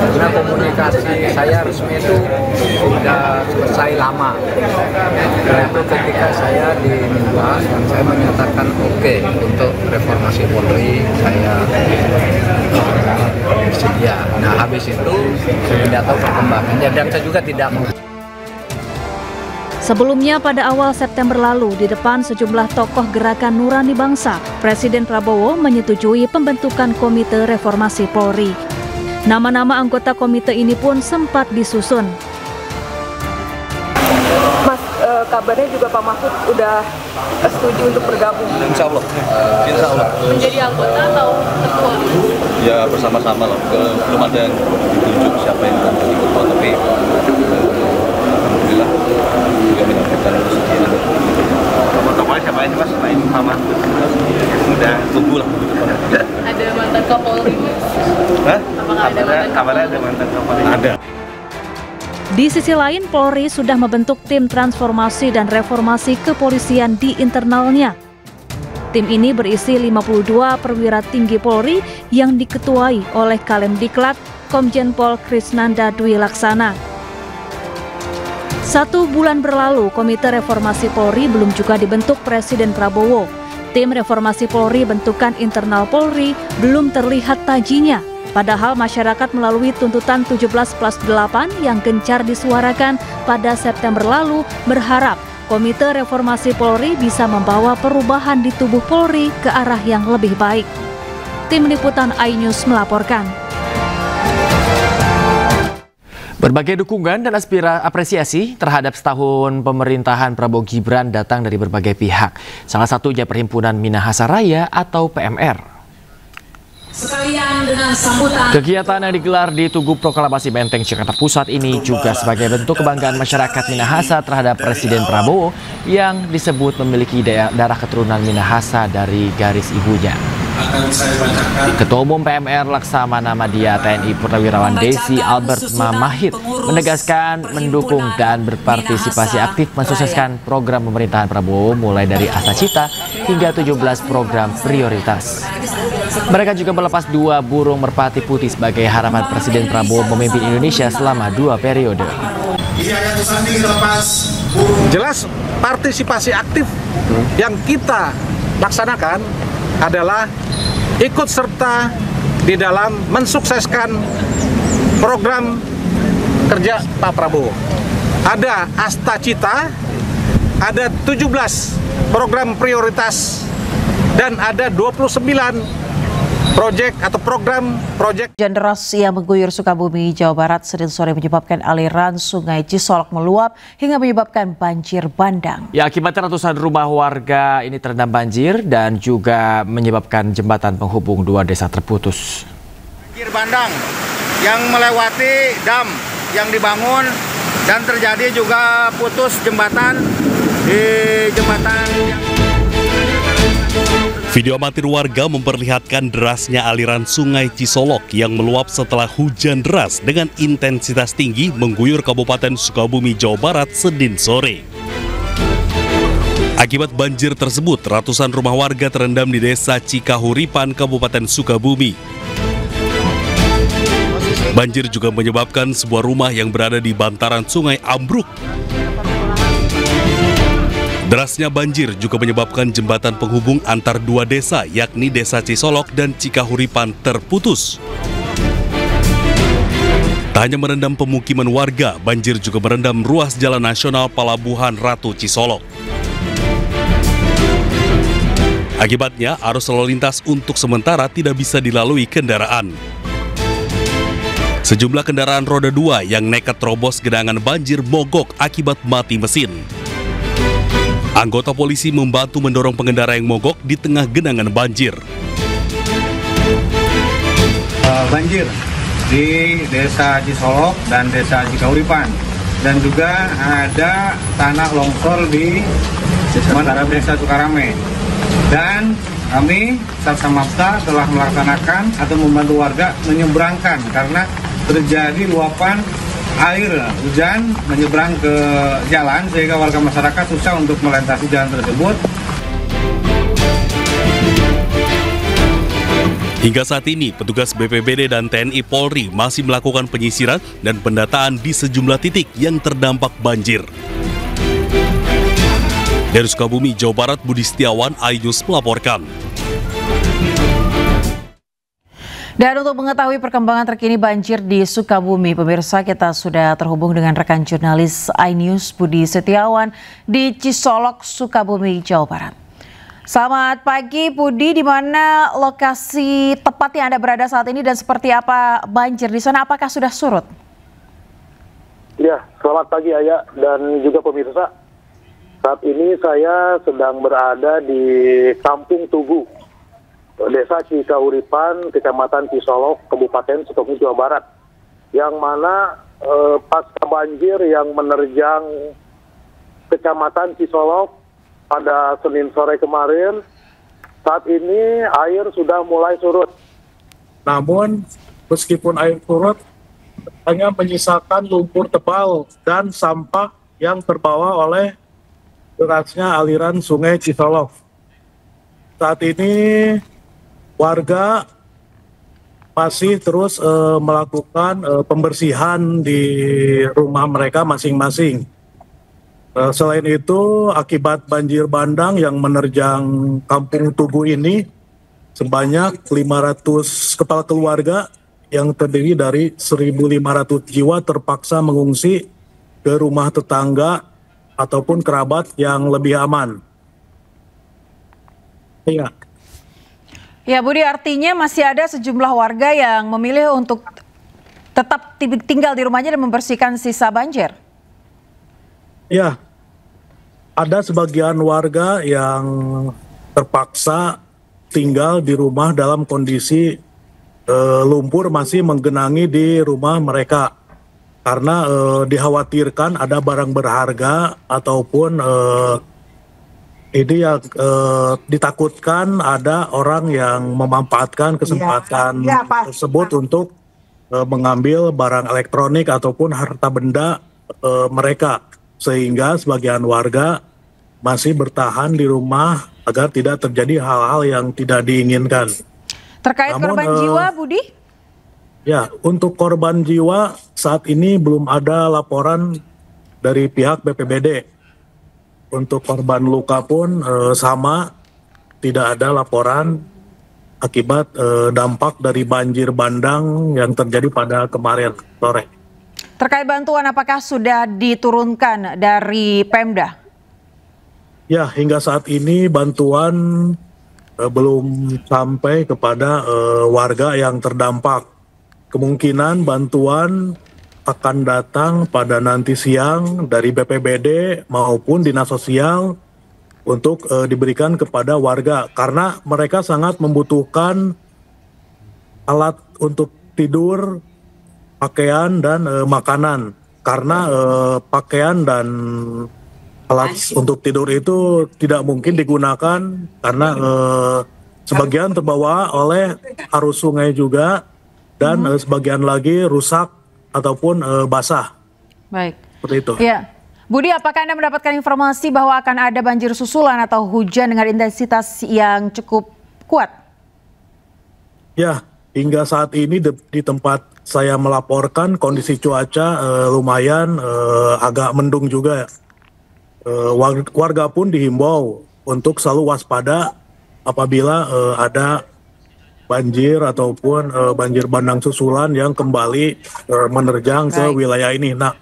Karena komunikasi saya resmi itu sudah selesai lama. Karena itu ketika saya diminta dan saya menyatakan oke untuk reformasi Polri, saya bersedia. Nah habis itu saya tidak tahu perkembangannya dan saya juga tidak mau. Sebelumnya pada awal September lalu, di depan sejumlah tokoh gerakan Nurani Bangsa, Presiden Prabowo menyetujui pembentukan Komite Reformasi Polri. Nama-nama anggota komite ini pun sempat disusun. Mas, kabarnya juga Pak Mahfud udah setuju untuk bergabung. Insya Allah. Insya Allah. Menjadi anggota atau ketua? Ya bersama-sama lah. Belum ada yang ditunjuk siapa yang akan jadi ketua, tapi alhamdulillah juga menyampaikan kesediaan. Tokoh-tokohnya siapa aja Mas? Selain Pak Mahfud. Udah tunggu lah. Ada mantan Kapolri Mas? Hah? Kabarnya ada mantan Kapolri? Ada. Di sisi lain, Polri sudah membentuk tim transformasi dan reformasi kepolisian di internalnya. Tim ini berisi 52 perwira tinggi Polri yang diketuai oleh Kalemdiklat Komjen Pol Krisnanda Dwi Laksana. 1 bulan berlalu, Komite Reformasi Polri belum juga dibentuk Presiden Prabowo. Tim Reformasi Polri bentukan internal Polri belum terlihat tajinya. Padahal masyarakat melalui tuntutan 17+8 yang gencar disuarakan pada September lalu berharap Komite Reformasi Polri bisa membawa perubahan di tubuh Polri ke arah yang lebih baik. Tim Liputan iNews melaporkan. Berbagai dukungan dan apresiasi terhadap setahun pemerintahan Prabowo Gibran datang dari berbagai pihak. Salah satunya Perhimpunan Minahasa Raya atau PMR. Sekalian dengan sambutan. Kegiatan yang digelar di Tugu Proklamasi Menteng Jakarta Pusat ini juga sebagai bentuk kebanggaan masyarakat Minahasa terhadap Presiden Prabowo yang disebut memiliki darah keturunan Minahasa dari garis ibunya. Ketua Umum PMR Laksamana Madya TNI Purnawirawan Desi Albert Mamahit menegaskan mendukung dan berpartisipasi aktif mensukseskan program pemerintahan Prabowo mulai dari Asta Cita hingga 17 program prioritas. Mereka juga melepas 2 burung merpati putih sebagai harapan Presiden Prabowo memimpin Indonesia selama 2 periode. Jelas partisipasi aktif yang kita laksanakan adalah ikut serta di dalam mensukseskan program kerja Pak Prabowo. Ada Asta Cita, ada 17 program prioritas, dan ada 29 proyek atau program proyek. Hujan deras yang mengguyur Sukabumi, Jawa Barat Senin sore menyebabkan aliran Sungai Cisolok meluap hingga menyebabkan banjir bandang. Ya, akibatnya ratusan rumah warga ini terendam banjir dan juga menyebabkan jembatan penghubung 2 desa terputus. Banjir bandang yang melewati dam yang dibangun dan terjadi juga putus jembatan di jembatan yang... Video amatir warga memperlihatkan derasnya aliran Sungai Cisolok yang meluap setelah hujan deras dengan intensitas tinggi mengguyur Kabupaten Sukabumi, Jawa Barat Senin sore. Akibat banjir tersebut, ratusan rumah warga terendam di Desa Cikahuripan, Kabupaten Sukabumi. Banjir juga menyebabkan sebuah rumah yang berada di bantaran sungai ambruk. Derasnya banjir juga menyebabkan jembatan penghubung antar 2 desa, yakni Desa Cisolok dan Cikahuripan terputus. Tak hanya merendam pemukiman warga, banjir juga merendam ruas Jalan Nasional Palabuhan Ratu Cisolok. Akibatnya, arus lalu lintas untuk sementara tidak bisa dilalui kendaraan. Sejumlah kendaraan roda 2 yang nekat terobos genangan banjir mogok akibat mati mesin. Anggota polisi membantu mendorong pengendara yang mogok di tengah genangan banjir. Banjir di Desa Cisolok dan Desa Cikahuripan, dan juga ada tanah longsor di Desa Sukarame. Dan kami Sarsamapta telah melaksanakan atau membantu warga menyeberangkan karena terjadi luapan air hujan menyeberang ke jalan sehingga warga masyarakat susah untuk melintasi jalan tersebut. Hingga saat ini, petugas BPBD dan TNI Polri masih melakukan penyisiran dan pendataan di sejumlah titik yang terdampak banjir. Dari Sukabumi, Jawa Barat, Budi Setiawan, iNews melaporkan. Dan untuk mengetahui perkembangan terkini banjir di Sukabumi, pemirsa, kita sudah terhubung dengan rekan jurnalis iNews Budi Setiawan di Cisolok, Sukabumi, Jawa Barat. Selamat pagi Budi, di mana lokasi tepat yang Anda berada saat ini dan seperti apa banjir di sana, apakah sudah surut? Ya, selamat pagi Aya dan juga pemirsa. Saat ini saya sedang berada di Kampung Tugu, Desa Cikahuripan, Kecamatan Cisolok, Kabupaten Sukabumi, Jawa Barat, yang mana pasca banjir yang menerjang Kecamatan Cisolok pada Senin sore kemarin, saat ini air sudah mulai surut. Namun, meskipun air surut, hanya menyisakan lumpur tebal dan sampah yang terbawa oleh derasnya aliran Sungai Cisolok. saat ini warga masih terus melakukan pembersihan di rumah mereka masing-masing. Selain itu, akibat banjir bandang yang menerjang Kampung Tugu ini, sebanyak 500 kepala keluarga yang terdiri dari 1.500 jiwa terpaksa mengungsi ke rumah tetangga ataupun kerabat yang lebih aman. Iya. Ya Budi, artinya masih ada sejumlah warga yang memilih untuk tetap tinggal di rumahnya dan membersihkan sisa banjir. Ya, ada sebagian warga yang terpaksa tinggal di rumah dalam kondisi lumpur masih menggenangi di rumah mereka. Karena dikhawatirkan ada barang berharga ataupun ini yang ditakutkan ada orang yang memanfaatkan kesempatan tersebut untuk mengambil barang elektronik ataupun harta benda mereka, sehingga sebagian warga masih bertahan di rumah agar tidak terjadi hal-hal yang tidak diinginkan. Terkait korban jiwa, Budi? Ya, untuk korban jiwa saat ini belum ada laporan dari pihak BPBD. Untuk korban luka pun sama, tidak ada laporan akibat dampak dari banjir bandang yang terjadi pada kemarin sore. Terkait bantuan, apakah sudah diturunkan dari Pemda? Ya, hingga saat ini bantuan belum sampai kepada warga yang terdampak. Kemungkinan bantuan akan datang pada nanti siang dari BPBD maupun Dinas Sosial untuk diberikan kepada warga, karena mereka sangat membutuhkan alat untuk tidur, pakaian, dan makanan. Karena pakaian dan alat untuk tidur itu tidak mungkin digunakan karena sebagian terbawa oleh arus sungai juga, dan sebagian lagi rusak ataupun basah. Baik. Seperti itu. Ya. Budi, apakah Anda mendapatkan informasi bahwa akan ada banjir susulan atau hujan dengan intensitas yang cukup kuat? Ya, hingga saat ini di tempat saya melaporkan kondisi cuaca lumayan agak mendung juga. Warga pun dihimbau untuk selalu waspada apabila ada banjir ataupun banjir bandang susulan yang kembali menerjang ke wilayah ini. Nah,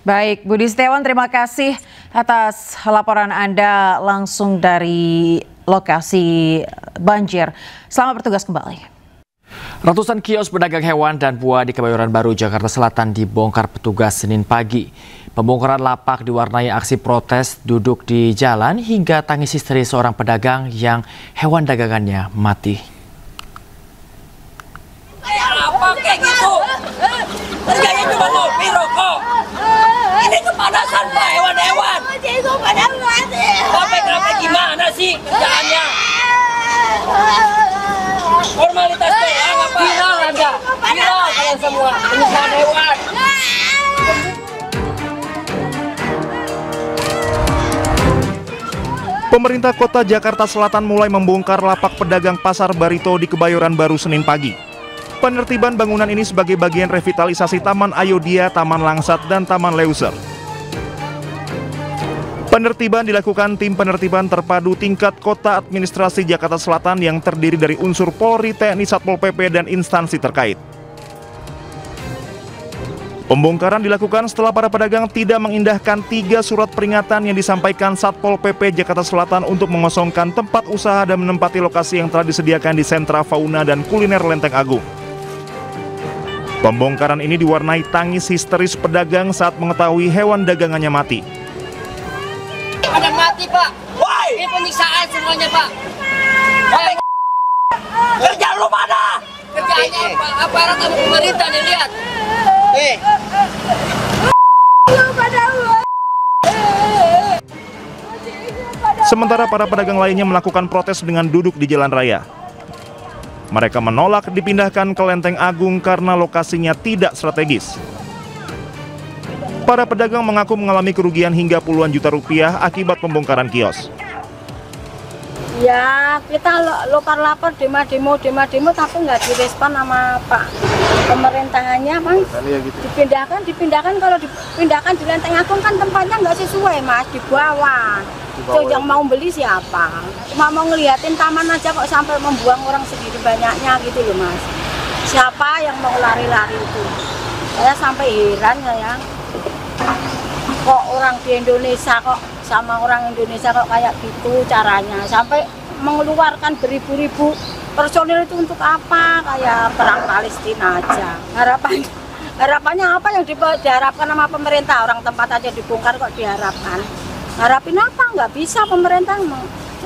baik, Budi Setiawan, terima kasih atas laporan Anda langsung dari lokasi banjir. Selamat bertugas kembali. Ratusan kios pedagang hewan dan buah di Kebayoran Baru, Jakarta Selatan dibongkar petugas Senin pagi. Pembongkaran lapak diwarnai aksi protes, duduk di jalan, hingga tangis histeris seorang pedagang yang hewan dagangannya mati. Apa kayak gitu? Kerjanya cuma ngopi, rokok. Ini kepanasan Pak, hewan-hewan. Capek-capek gimana sih kerjaannya? Formalitas doang apa? Viral Anda, viral kalian semua. Penyiksaan hewan. Pemerintah Kota Jakarta Selatan mulai membongkar lapak pedagang Pasar Barito di Kebayoran Baru Senin pagi. Penertiban bangunan ini sebagai bagian revitalisasi Taman Ayodhya, Taman Langsat, dan Taman Leuser. Penertiban dilakukan tim penertiban terpadu tingkat Kota Administrasi Jakarta Selatan yang terdiri dari unsur Polri, TNI, Satpol PP, dan instansi terkait. Pembongkaran dilakukan setelah para pedagang tidak mengindahkan 3 surat peringatan yang disampaikan Satpol PP Jakarta Selatan untuk mengosongkan tempat usaha dan menempati lokasi yang telah disediakan di Sentra Fauna dan Kuliner Lenteng Agung. Pembongkaran ini diwarnai tangis histeris pedagang saat mengetahui hewan dagangannya mati. Ada mati Pak. Ini penyiksaan semuanya Pak. Kerja lu mana? Kerjaannya aparat sama pemerintah nih, lihat. Sementara para pedagang lainnya melakukan protes dengan duduk di jalan raya. Mereka menolak dipindahkan ke Lenteng Agung karena lokasinya tidak strategis. Para pedagang mengaku mengalami kerugian hingga puluhan juta rupiah akibat pembongkaran kios. Ya, kita lapor demo tapi nggak direspon sama Pak pemerintahannya, Mas. Dipindahkan kalau dipindahkan di Lenteng Agung kan tempatnya nggak sesuai, Mas, di bawah. So, yang mau beli siapa? Cuma mau ngeliatin taman aja kok sampai membuang orang segitu banyaknya gitu loh, Mas. Siapa yang mau lari-lari itu? Saya sampai heran saya. Kok orang di Indonesia kok sama orang Indonesia kok kayak gitu caranya, sampai mengeluarkan beribu-ribu personil itu untuk apa? Kayak perang Palestina aja. Harapannya apa yang diharapkan sama pemerintah? Orang tempat aja dibongkar kok diharapkan. Harapin apa? Nggak bisa pemerintah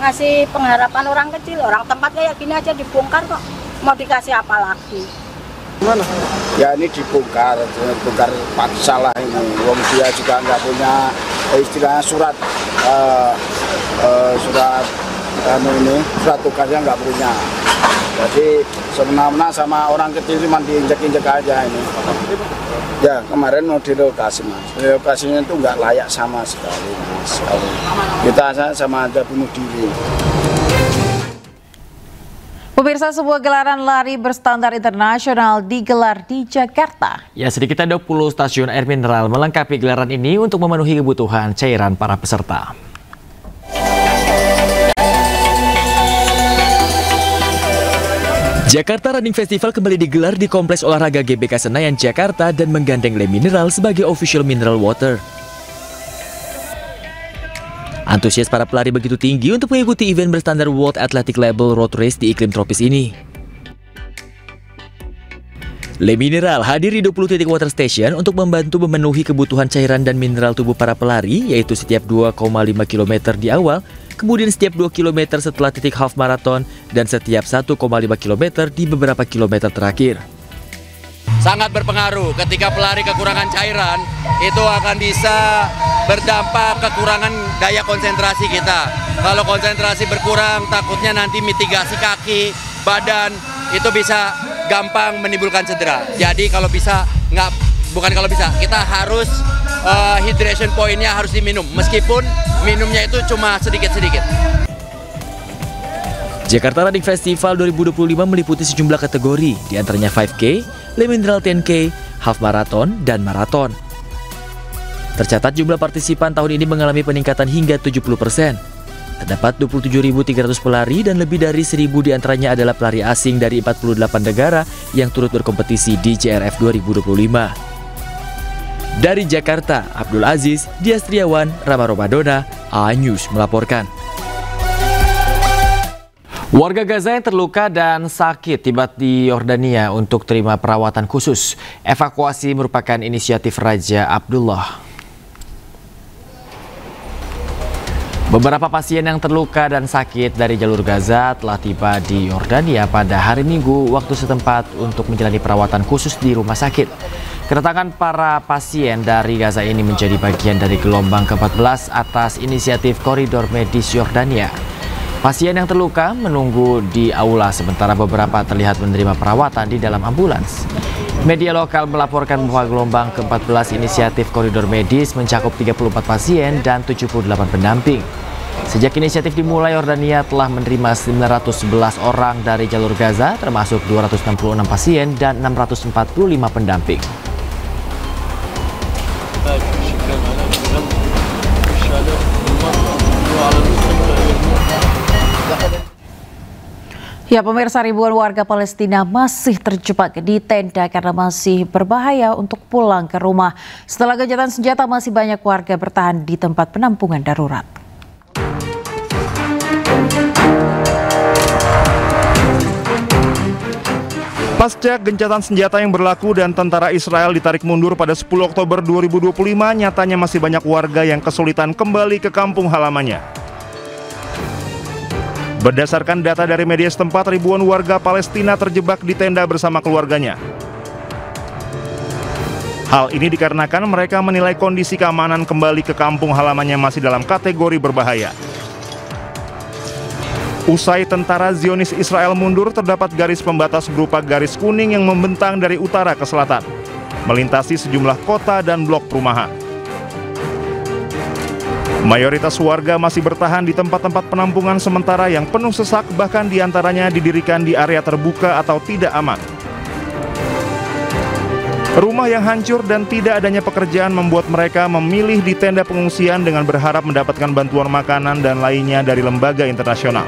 ngasih pengharapan orang kecil. Orang tempat kayak gini aja dibongkar kok. Mau dikasih apa lagi? Gimana? Ya ini dibongkar paksa lah ini. Wong dia juga nggak punya istilahnya surat tugasnya nggak punya. Jadi semena-mena sama orang kecil cuma diinjek-injek aja ini. Ya kemarin mau direlokasi, Mas. Relokasinya itu nggak layak sama sekali, Mas. Kita sama aja bunuh diri. Pemirsa, sebuah gelaran lari berstandar internasional digelar di Jakarta. Ya, sedikitnya 20 stasiun air mineral melengkapi gelaran ini untuk memenuhi kebutuhan cairan para peserta. Jakarta Running Festival kembali digelar di Kompleks Olahraga GBK Senayan, Jakarta dan menggandeng Le Mineral sebagai official mineral water. Antusias para pelari begitu tinggi untuk mengikuti event berstandar World Athletic Label Road Race di iklim tropis ini. Le Mineral hadir di 20 titik water station untuk membantu memenuhi kebutuhan cairan dan mineral tubuh para pelari, yaitu setiap 2,5 km di awal, kemudian setiap 2 km setelah titik half marathon, dan setiap 1,5 km di beberapa kilometer terakhir. Sangat berpengaruh ketika pelari kekurangan cairan, itu akan bisa berdampak kekurangan daya konsentrasi kita. Kalau konsentrasi berkurang, takutnya nanti mitigasi kaki, badan, itu bisa gampang menimbulkan cedera. Jadi kalau bisa, kita harus hydration point-nya harus diminum, meskipun minumnya itu cuma sedikit-sedikit. Jakarta Running Festival 2025 meliputi sejumlah kategori, diantaranya 5K, Le Mineral 10K, Half Marathon, dan Marathon. Tercatat jumlah partisipan tahun ini mengalami peningkatan hingga 70%. Terdapat 27.300 pelari dan lebih dari 1.000 diantaranya adalah pelari asing dari 48 negara yang turut berkompetisi di JRF 2025. Dari Jakarta, Abdul Aziz, Dias Triawan, Rama Romadona, A-News melaporkan. Warga Gaza yang terluka dan sakit tiba di Yordania untuk terima perawatan khusus. Evakuasi merupakan inisiatif Raja Abdullah. Beberapa pasien yang terluka dan sakit dari jalur Gaza telah tiba di Yordania pada hari Minggu waktu setempat untuk menjalani perawatan khusus di rumah sakit. Kedatangan para pasien dari Gaza ini menjadi bagian dari gelombang ke-14 atas inisiatif Koridor Medis Yordania. Pasien yang terluka menunggu di aula sementara beberapa terlihat menerima perawatan di dalam ambulans. Media lokal melaporkan bahwa gelombang ke-14 inisiatif Koridor Medis mencakup 34 pasien dan 78 pendamping. Sejak inisiatif dimulai, Yordania telah menerima 911 orang dari jalur Gaza, termasuk 266 pasien dan 645 pendamping. Ya, pemirsa, ribuan warga Palestina masih terjebak di tenda karena masih berbahaya untuk pulang ke rumah. Setelah gencatan senjata, masih banyak warga bertahan di tempat penampungan darurat. Pasca gencatan senjata yang berlaku dan tentara Israel ditarik mundur pada 10 Oktober 2025, nyatanya masih banyak warga yang kesulitan kembali ke kampung halamannya. Berdasarkan data dari media setempat, ribuan warga Palestina terjebak di tenda bersama keluarganya. Hal ini dikarenakan mereka menilai kondisi keamanan kembali ke kampung halamannya masih dalam kategori berbahaya. Usai tentara Zionis Israel mundur, terdapat garis pembatas berupa garis kuning yang membentang dari utara ke selatan, melintasi sejumlah kota dan blok perumahan. Mayoritas warga masih bertahan di tempat-tempat penampungan sementara yang penuh sesak, bahkan diantaranya didirikan di area terbuka atau tidak aman. Rumah yang hancur dan tidak adanya pekerjaan membuat mereka memilih di tenda pengungsian dengan berharap mendapatkan bantuan makanan dan lainnya dari lembaga internasional.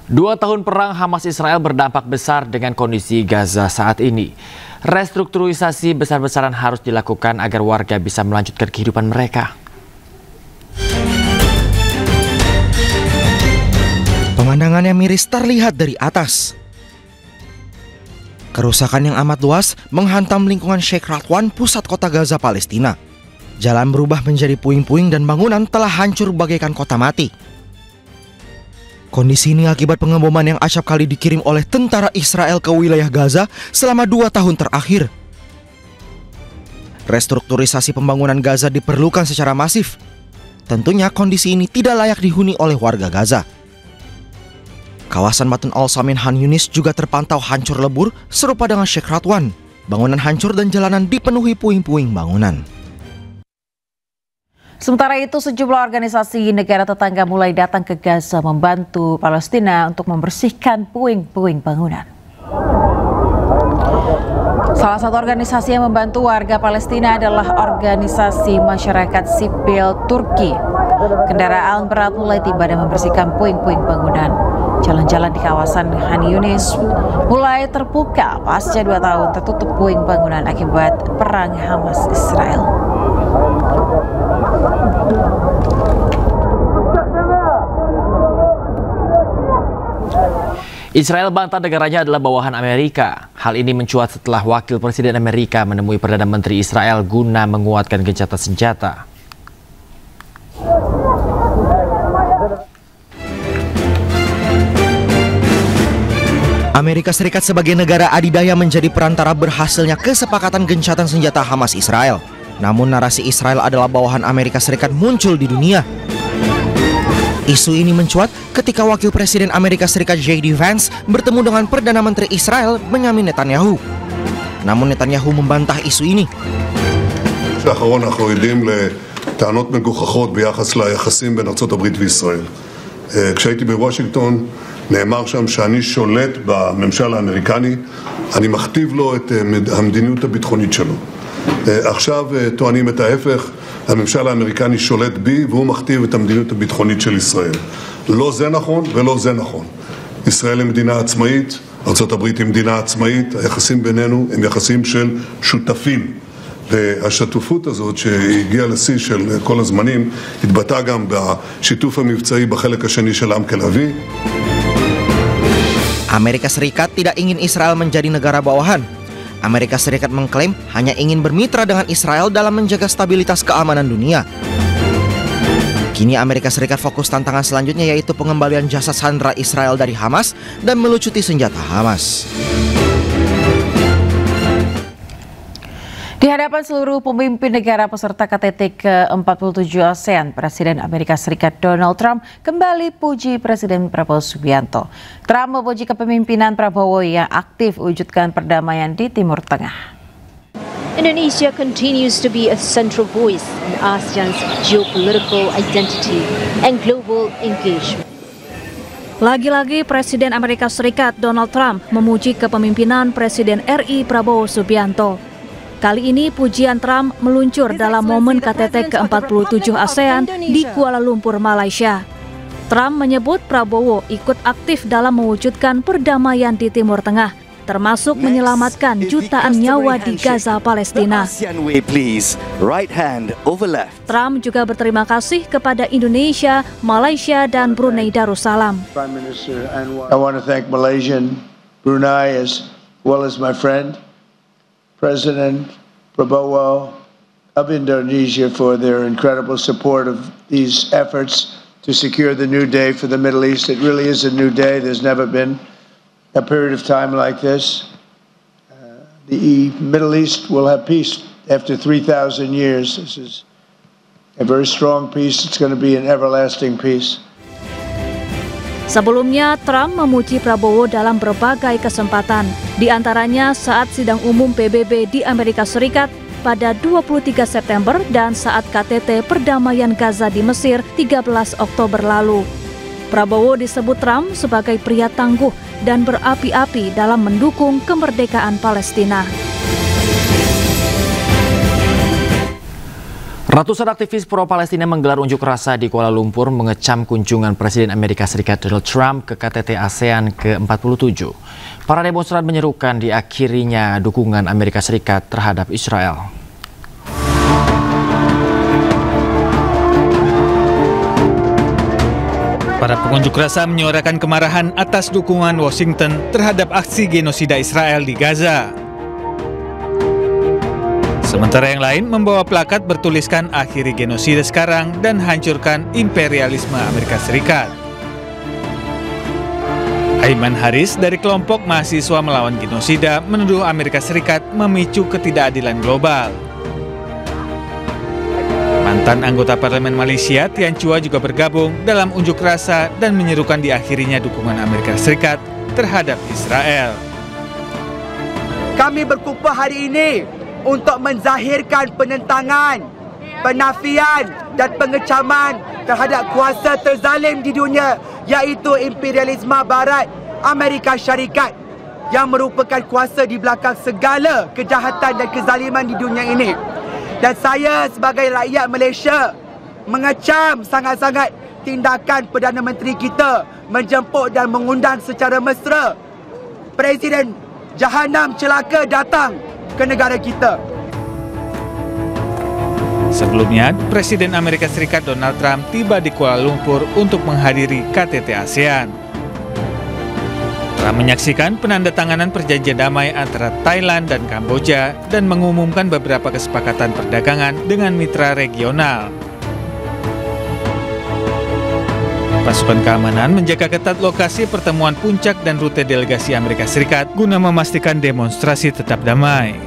Dua tahun perang Hamas-Israel berdampak besar dengan kondisi Gaza saat ini. Restrukturisasi besar-besaran harus dilakukan agar warga bisa melanjutkan kehidupan mereka. Pemandangan yang miris terlihat dari atas. Kerusakan yang amat luas menghantam lingkungan Sheikh Radwan, pusat kota Gaza, Palestina. Jalan berubah menjadi puing-puing dan bangunan telah hancur bagaikan kota mati. Kondisi ini akibat pengeboman yang acap kali dikirim oleh tentara Israel ke wilayah Gaza selama 2 tahun terakhir. Restrukturisasi pembangunan Gaza diperlukan secara masif. Tentunya kondisi ini tidak layak dihuni oleh warga Gaza. Kawasan Matun Al-Samin Han Yunis juga terpantau hancur lebur serupa dengan Sheikh Radwan. Bangunan hancur dan jalanan dipenuhi puing-puing bangunan. Sementara itu, sejumlah organisasi negara tetangga mulai datang ke Gaza membantu Palestina untuk membersihkan puing-puing bangunan. Salah satu organisasi yang membantu warga Palestina adalah organisasi masyarakat sipil Turki. Kendaraan berat mulai tiba dan membersihkan puing-puing bangunan. Jalan-jalan di kawasan Han Yunis mulai terbuka pasca 2 tahun tertutup puing bangunan akibat perang Hamas-Israel. Israel bantah negaranya adalah bawahan Amerika. Hal ini mencuat setelah Wakil Presiden Amerika menemui Perdana Menteri Israel guna menguatkan gencatan senjata. Amerika Serikat sebagai negara adidaya menjadi perantara berhasilnya kesepakatan gencatan senjata Hamas Israel. Namun narasi Israel adalah bawahan Amerika Serikat muncul di dunia. Isu ini mencuat ketika Wakil Presiden Amerika Serikat J.D. Vance bertemu dengan Perdana Menteri Israel Benjamin Netanyahu. Namun Netanyahu membantah isu ini. לאחרון אנחנו עדים לטענות מגוחכות ביחס ליחסים בין ארצות הברית וישראל. כשהייתי בוושינגטון נאמר שם שאני שולט בממשל האמריקני, אני מכתיב לו את המדיניות הביטחונית שלו. עכשיו טוענים את ההפך, הממשל האמריקני שולט בי והוא מכתיב את המדיניות הביטחונית של ישראל. לא זה נכון ולא זה נכון. ישראל היא מדינה עצמאית, ארצות הברית היא מדינה עצמאית, היחסים בינינו הם יחסים של שותפים. והשותפות הזאת שהגיעה לשיא של כל הזמנים התבטא גם בשיתוף המבצעי בחלק השני של עם כלבי. Amerika Serikat tidak ingin Israel menjadi negara bawahan. Amerika Serikat mengklaim hanya ingin bermitra dengan Israel dalam menjaga stabilitas keamanan dunia. Kini Amerika Serikat fokus tantangan selanjutnya yaitu pengembalian jasad sandera Israel dari Hamas dan melucuti senjata Hamas. Di hadapan seluruh pemimpin negara peserta KTT ke-47 ASEAN, Presiden Amerika Serikat Donald Trump kembali puji Presiden Prabowo Subianto. Trump memuji kepemimpinan Prabowo yang aktif wujudkan perdamaian di Timur Tengah. Indonesia continues to be a central voice in ASEAN's geopolitical identity and global engagement. Lagi-lagi Presiden Amerika Serikat Donald Trump memuji kepemimpinan Presiden RI Prabowo Subianto. Kali ini pujian Trump meluncur dalam momen KTT ke-47 ASEAN di Kuala Lumpur, Malaysia. Trump menyebut Prabowo ikut aktif dalam mewujudkan perdamaian di Timur Tengah, termasuk menyelamatkan jutaan nyawa di Gaza, Palestina. Trump juga berterima kasih kepada Indonesia, Malaysia, dan Brunei Darussalam. I want to thank Malaysia and Brunei as well as my friend, President Prabowo of Indonesia, for their incredible support of these efforts to secure the new day for the Middle East. It really is a new day. There's never been a period of time like this. The Middle East will have peace after 3,000 years. This is a very strong peace. It's going to be an everlasting peace. Sebelumnya, Trump memuji Prabowo dalam berbagai kesempatan. Di antaranya saat sidang umum PBB di Amerika Serikat pada 23 September dan saat KTT Perdamaian Gaza di Mesir 13 Oktober lalu. Prabowo disebut Trump sebagai pria tangguh dan berapi-api dalam mendukung kemerdekaan Palestina. Ratusan aktivis pro-Palestina menggelar unjuk rasa di Kuala Lumpur mengecam kunjungan Presiden Amerika Serikat Donald Trump ke KTT ASEAN ke-47. Para demonstran menyerukan diakhirinya dukungan Amerika Serikat terhadap Israel. Para pengunjuk rasa menyuarakan kemarahan atas dukungan Washington terhadap aksi genosida Israel di Gaza. Sementara yang lain membawa plakat bertuliskan akhiri genosida sekarang dan hancurkan imperialisme Amerika Serikat. Ayman Haris dari kelompok mahasiswa melawan genosida menuduh Amerika Serikat memicu ketidakadilan global. Mantan anggota parlemen Malaysia Tian Chua juga bergabung dalam unjuk rasa dan menyerukan diakhirinya dukungan Amerika Serikat terhadap Israel. Kami berkumpul hari ini untuk menzahirkan penentangan, penafian dan pengecaman terhadap kuasa terzalim di dunia, iaitu imperialisme Barat Amerika Syarikat yang merupakan kuasa di belakang segala kejahatan dan kezaliman di dunia ini. Dan saya sebagai rakyat Malaysia mengecam sangat-sangat tindakan Perdana Menteri kita menjemput dan mengundang secara mesra Presiden Jahanam celaka datang ke negara kita. Sebelumnya, Presiden Amerika Serikat Donald Trump tiba di Kuala Lumpur untuk menghadiri KTT ASEAN. Trump menyaksikan penandatanganan perjanjian damai antara Thailand dan Kamboja dan mengumumkan beberapa kesepakatan perdagangan dengan mitra regional. Pasukan keamanan menjaga ketat lokasi pertemuan puncak dan rute delegasi Amerika Serikat guna memastikan demonstrasi tetap damai.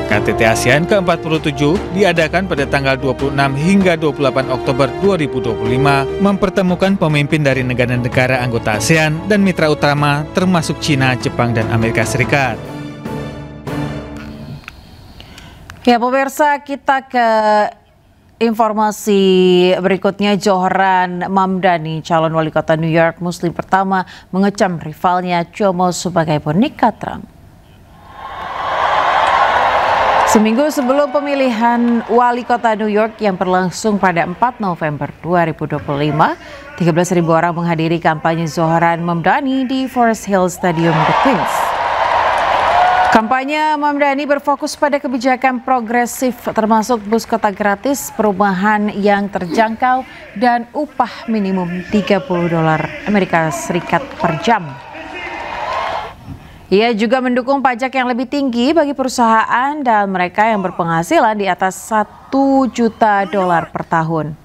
KTT ASEAN ke-47 diadakan pada tanggal 26 hingga 28 Oktober 2025 mempertemukan pemimpin dari negara-negara anggota ASEAN dan mitra utama termasuk China, Jepang, dan Amerika Serikat. Ya pemirsa, kita ke informasi berikutnya. Joran Mamdani, calon wali kota New York Muslim pertama, mengecam rivalnya Cuomo sebagai bonika Trump. Seminggu sebelum pemilihan wali kota New York yang berlangsung pada 4 November 2025, 13.000 orang menghadiri kampanye Zohran Mamdani di Forest Hill Stadium, The Queens. Kampanye Mamdani berfokus pada kebijakan progresif termasuk bus kota gratis, perumahan yang terjangkau, dan upah minimum $30 Amerika Serikat per jam. Ia juga mendukung pajak yang lebih tinggi bagi perusahaan dan mereka yang berpenghasilan di atas $1 juta per tahun.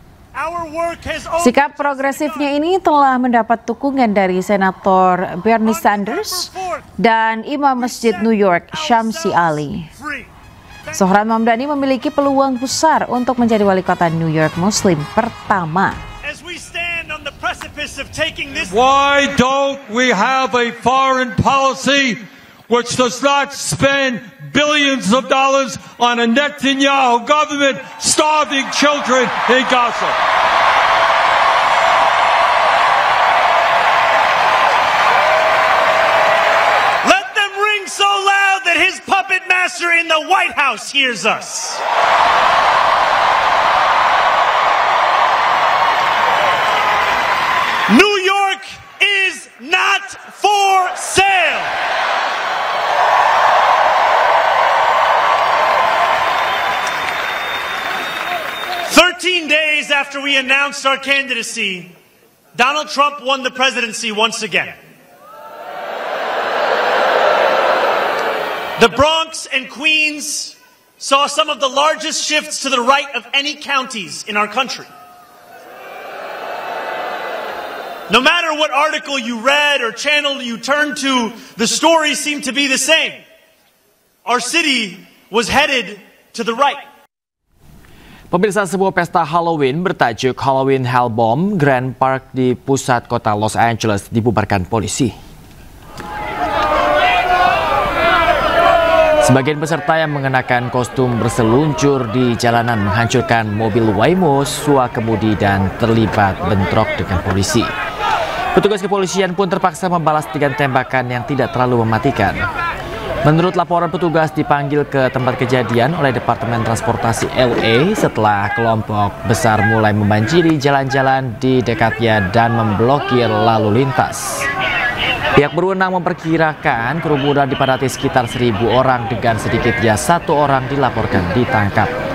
Sikap progresifnya ini telah mendapat dukungan dari Senator Bernie Sanders dan Imam Masjid New York Syamsi Ali. Zohran Mamdani memiliki peluang besar untuk menjadi wali kota New York Muslim pertama. Why don't we have a foreign policy which does not spend billions of dollars on a Netanyahu government starving children in Gaza? Let them ring so loud that his puppet master in the White House hears us. New York is not for sale. Days after we announced our candidacy, Donald Trump won the presidency once again. The Bronx and Queens saw some of the largest shifts to the right of any counties in our country. No matter what article you read or channel you turned to, the stories seemed to be the same. Our city was headed to the right. Pemirsa, sebuah pesta Halloween bertajuk Halloween Hell Bomb Grand Park di pusat kota Los Angeles dibubarkan polisi. Sebagian peserta yang mengenakan kostum berseluncur di jalanan menghancurkan mobil Waymo swakemudi dan terlibat bentrok dengan polisi. Petugas kepolisian pun terpaksa membalas dengan tembakan yang tidak terlalu mematikan. Menurut laporan, petugas dipanggil ke tempat kejadian oleh Departemen Transportasi LA setelah kelompok besar mulai membanjiri jalan-jalan di dekatnya dan memblokir lalu lintas. Pihak berwenang memperkirakan kerumunan dipadati sekitar 1.000 orang dengan sedikitnya 1 orang dilaporkan ditangkap.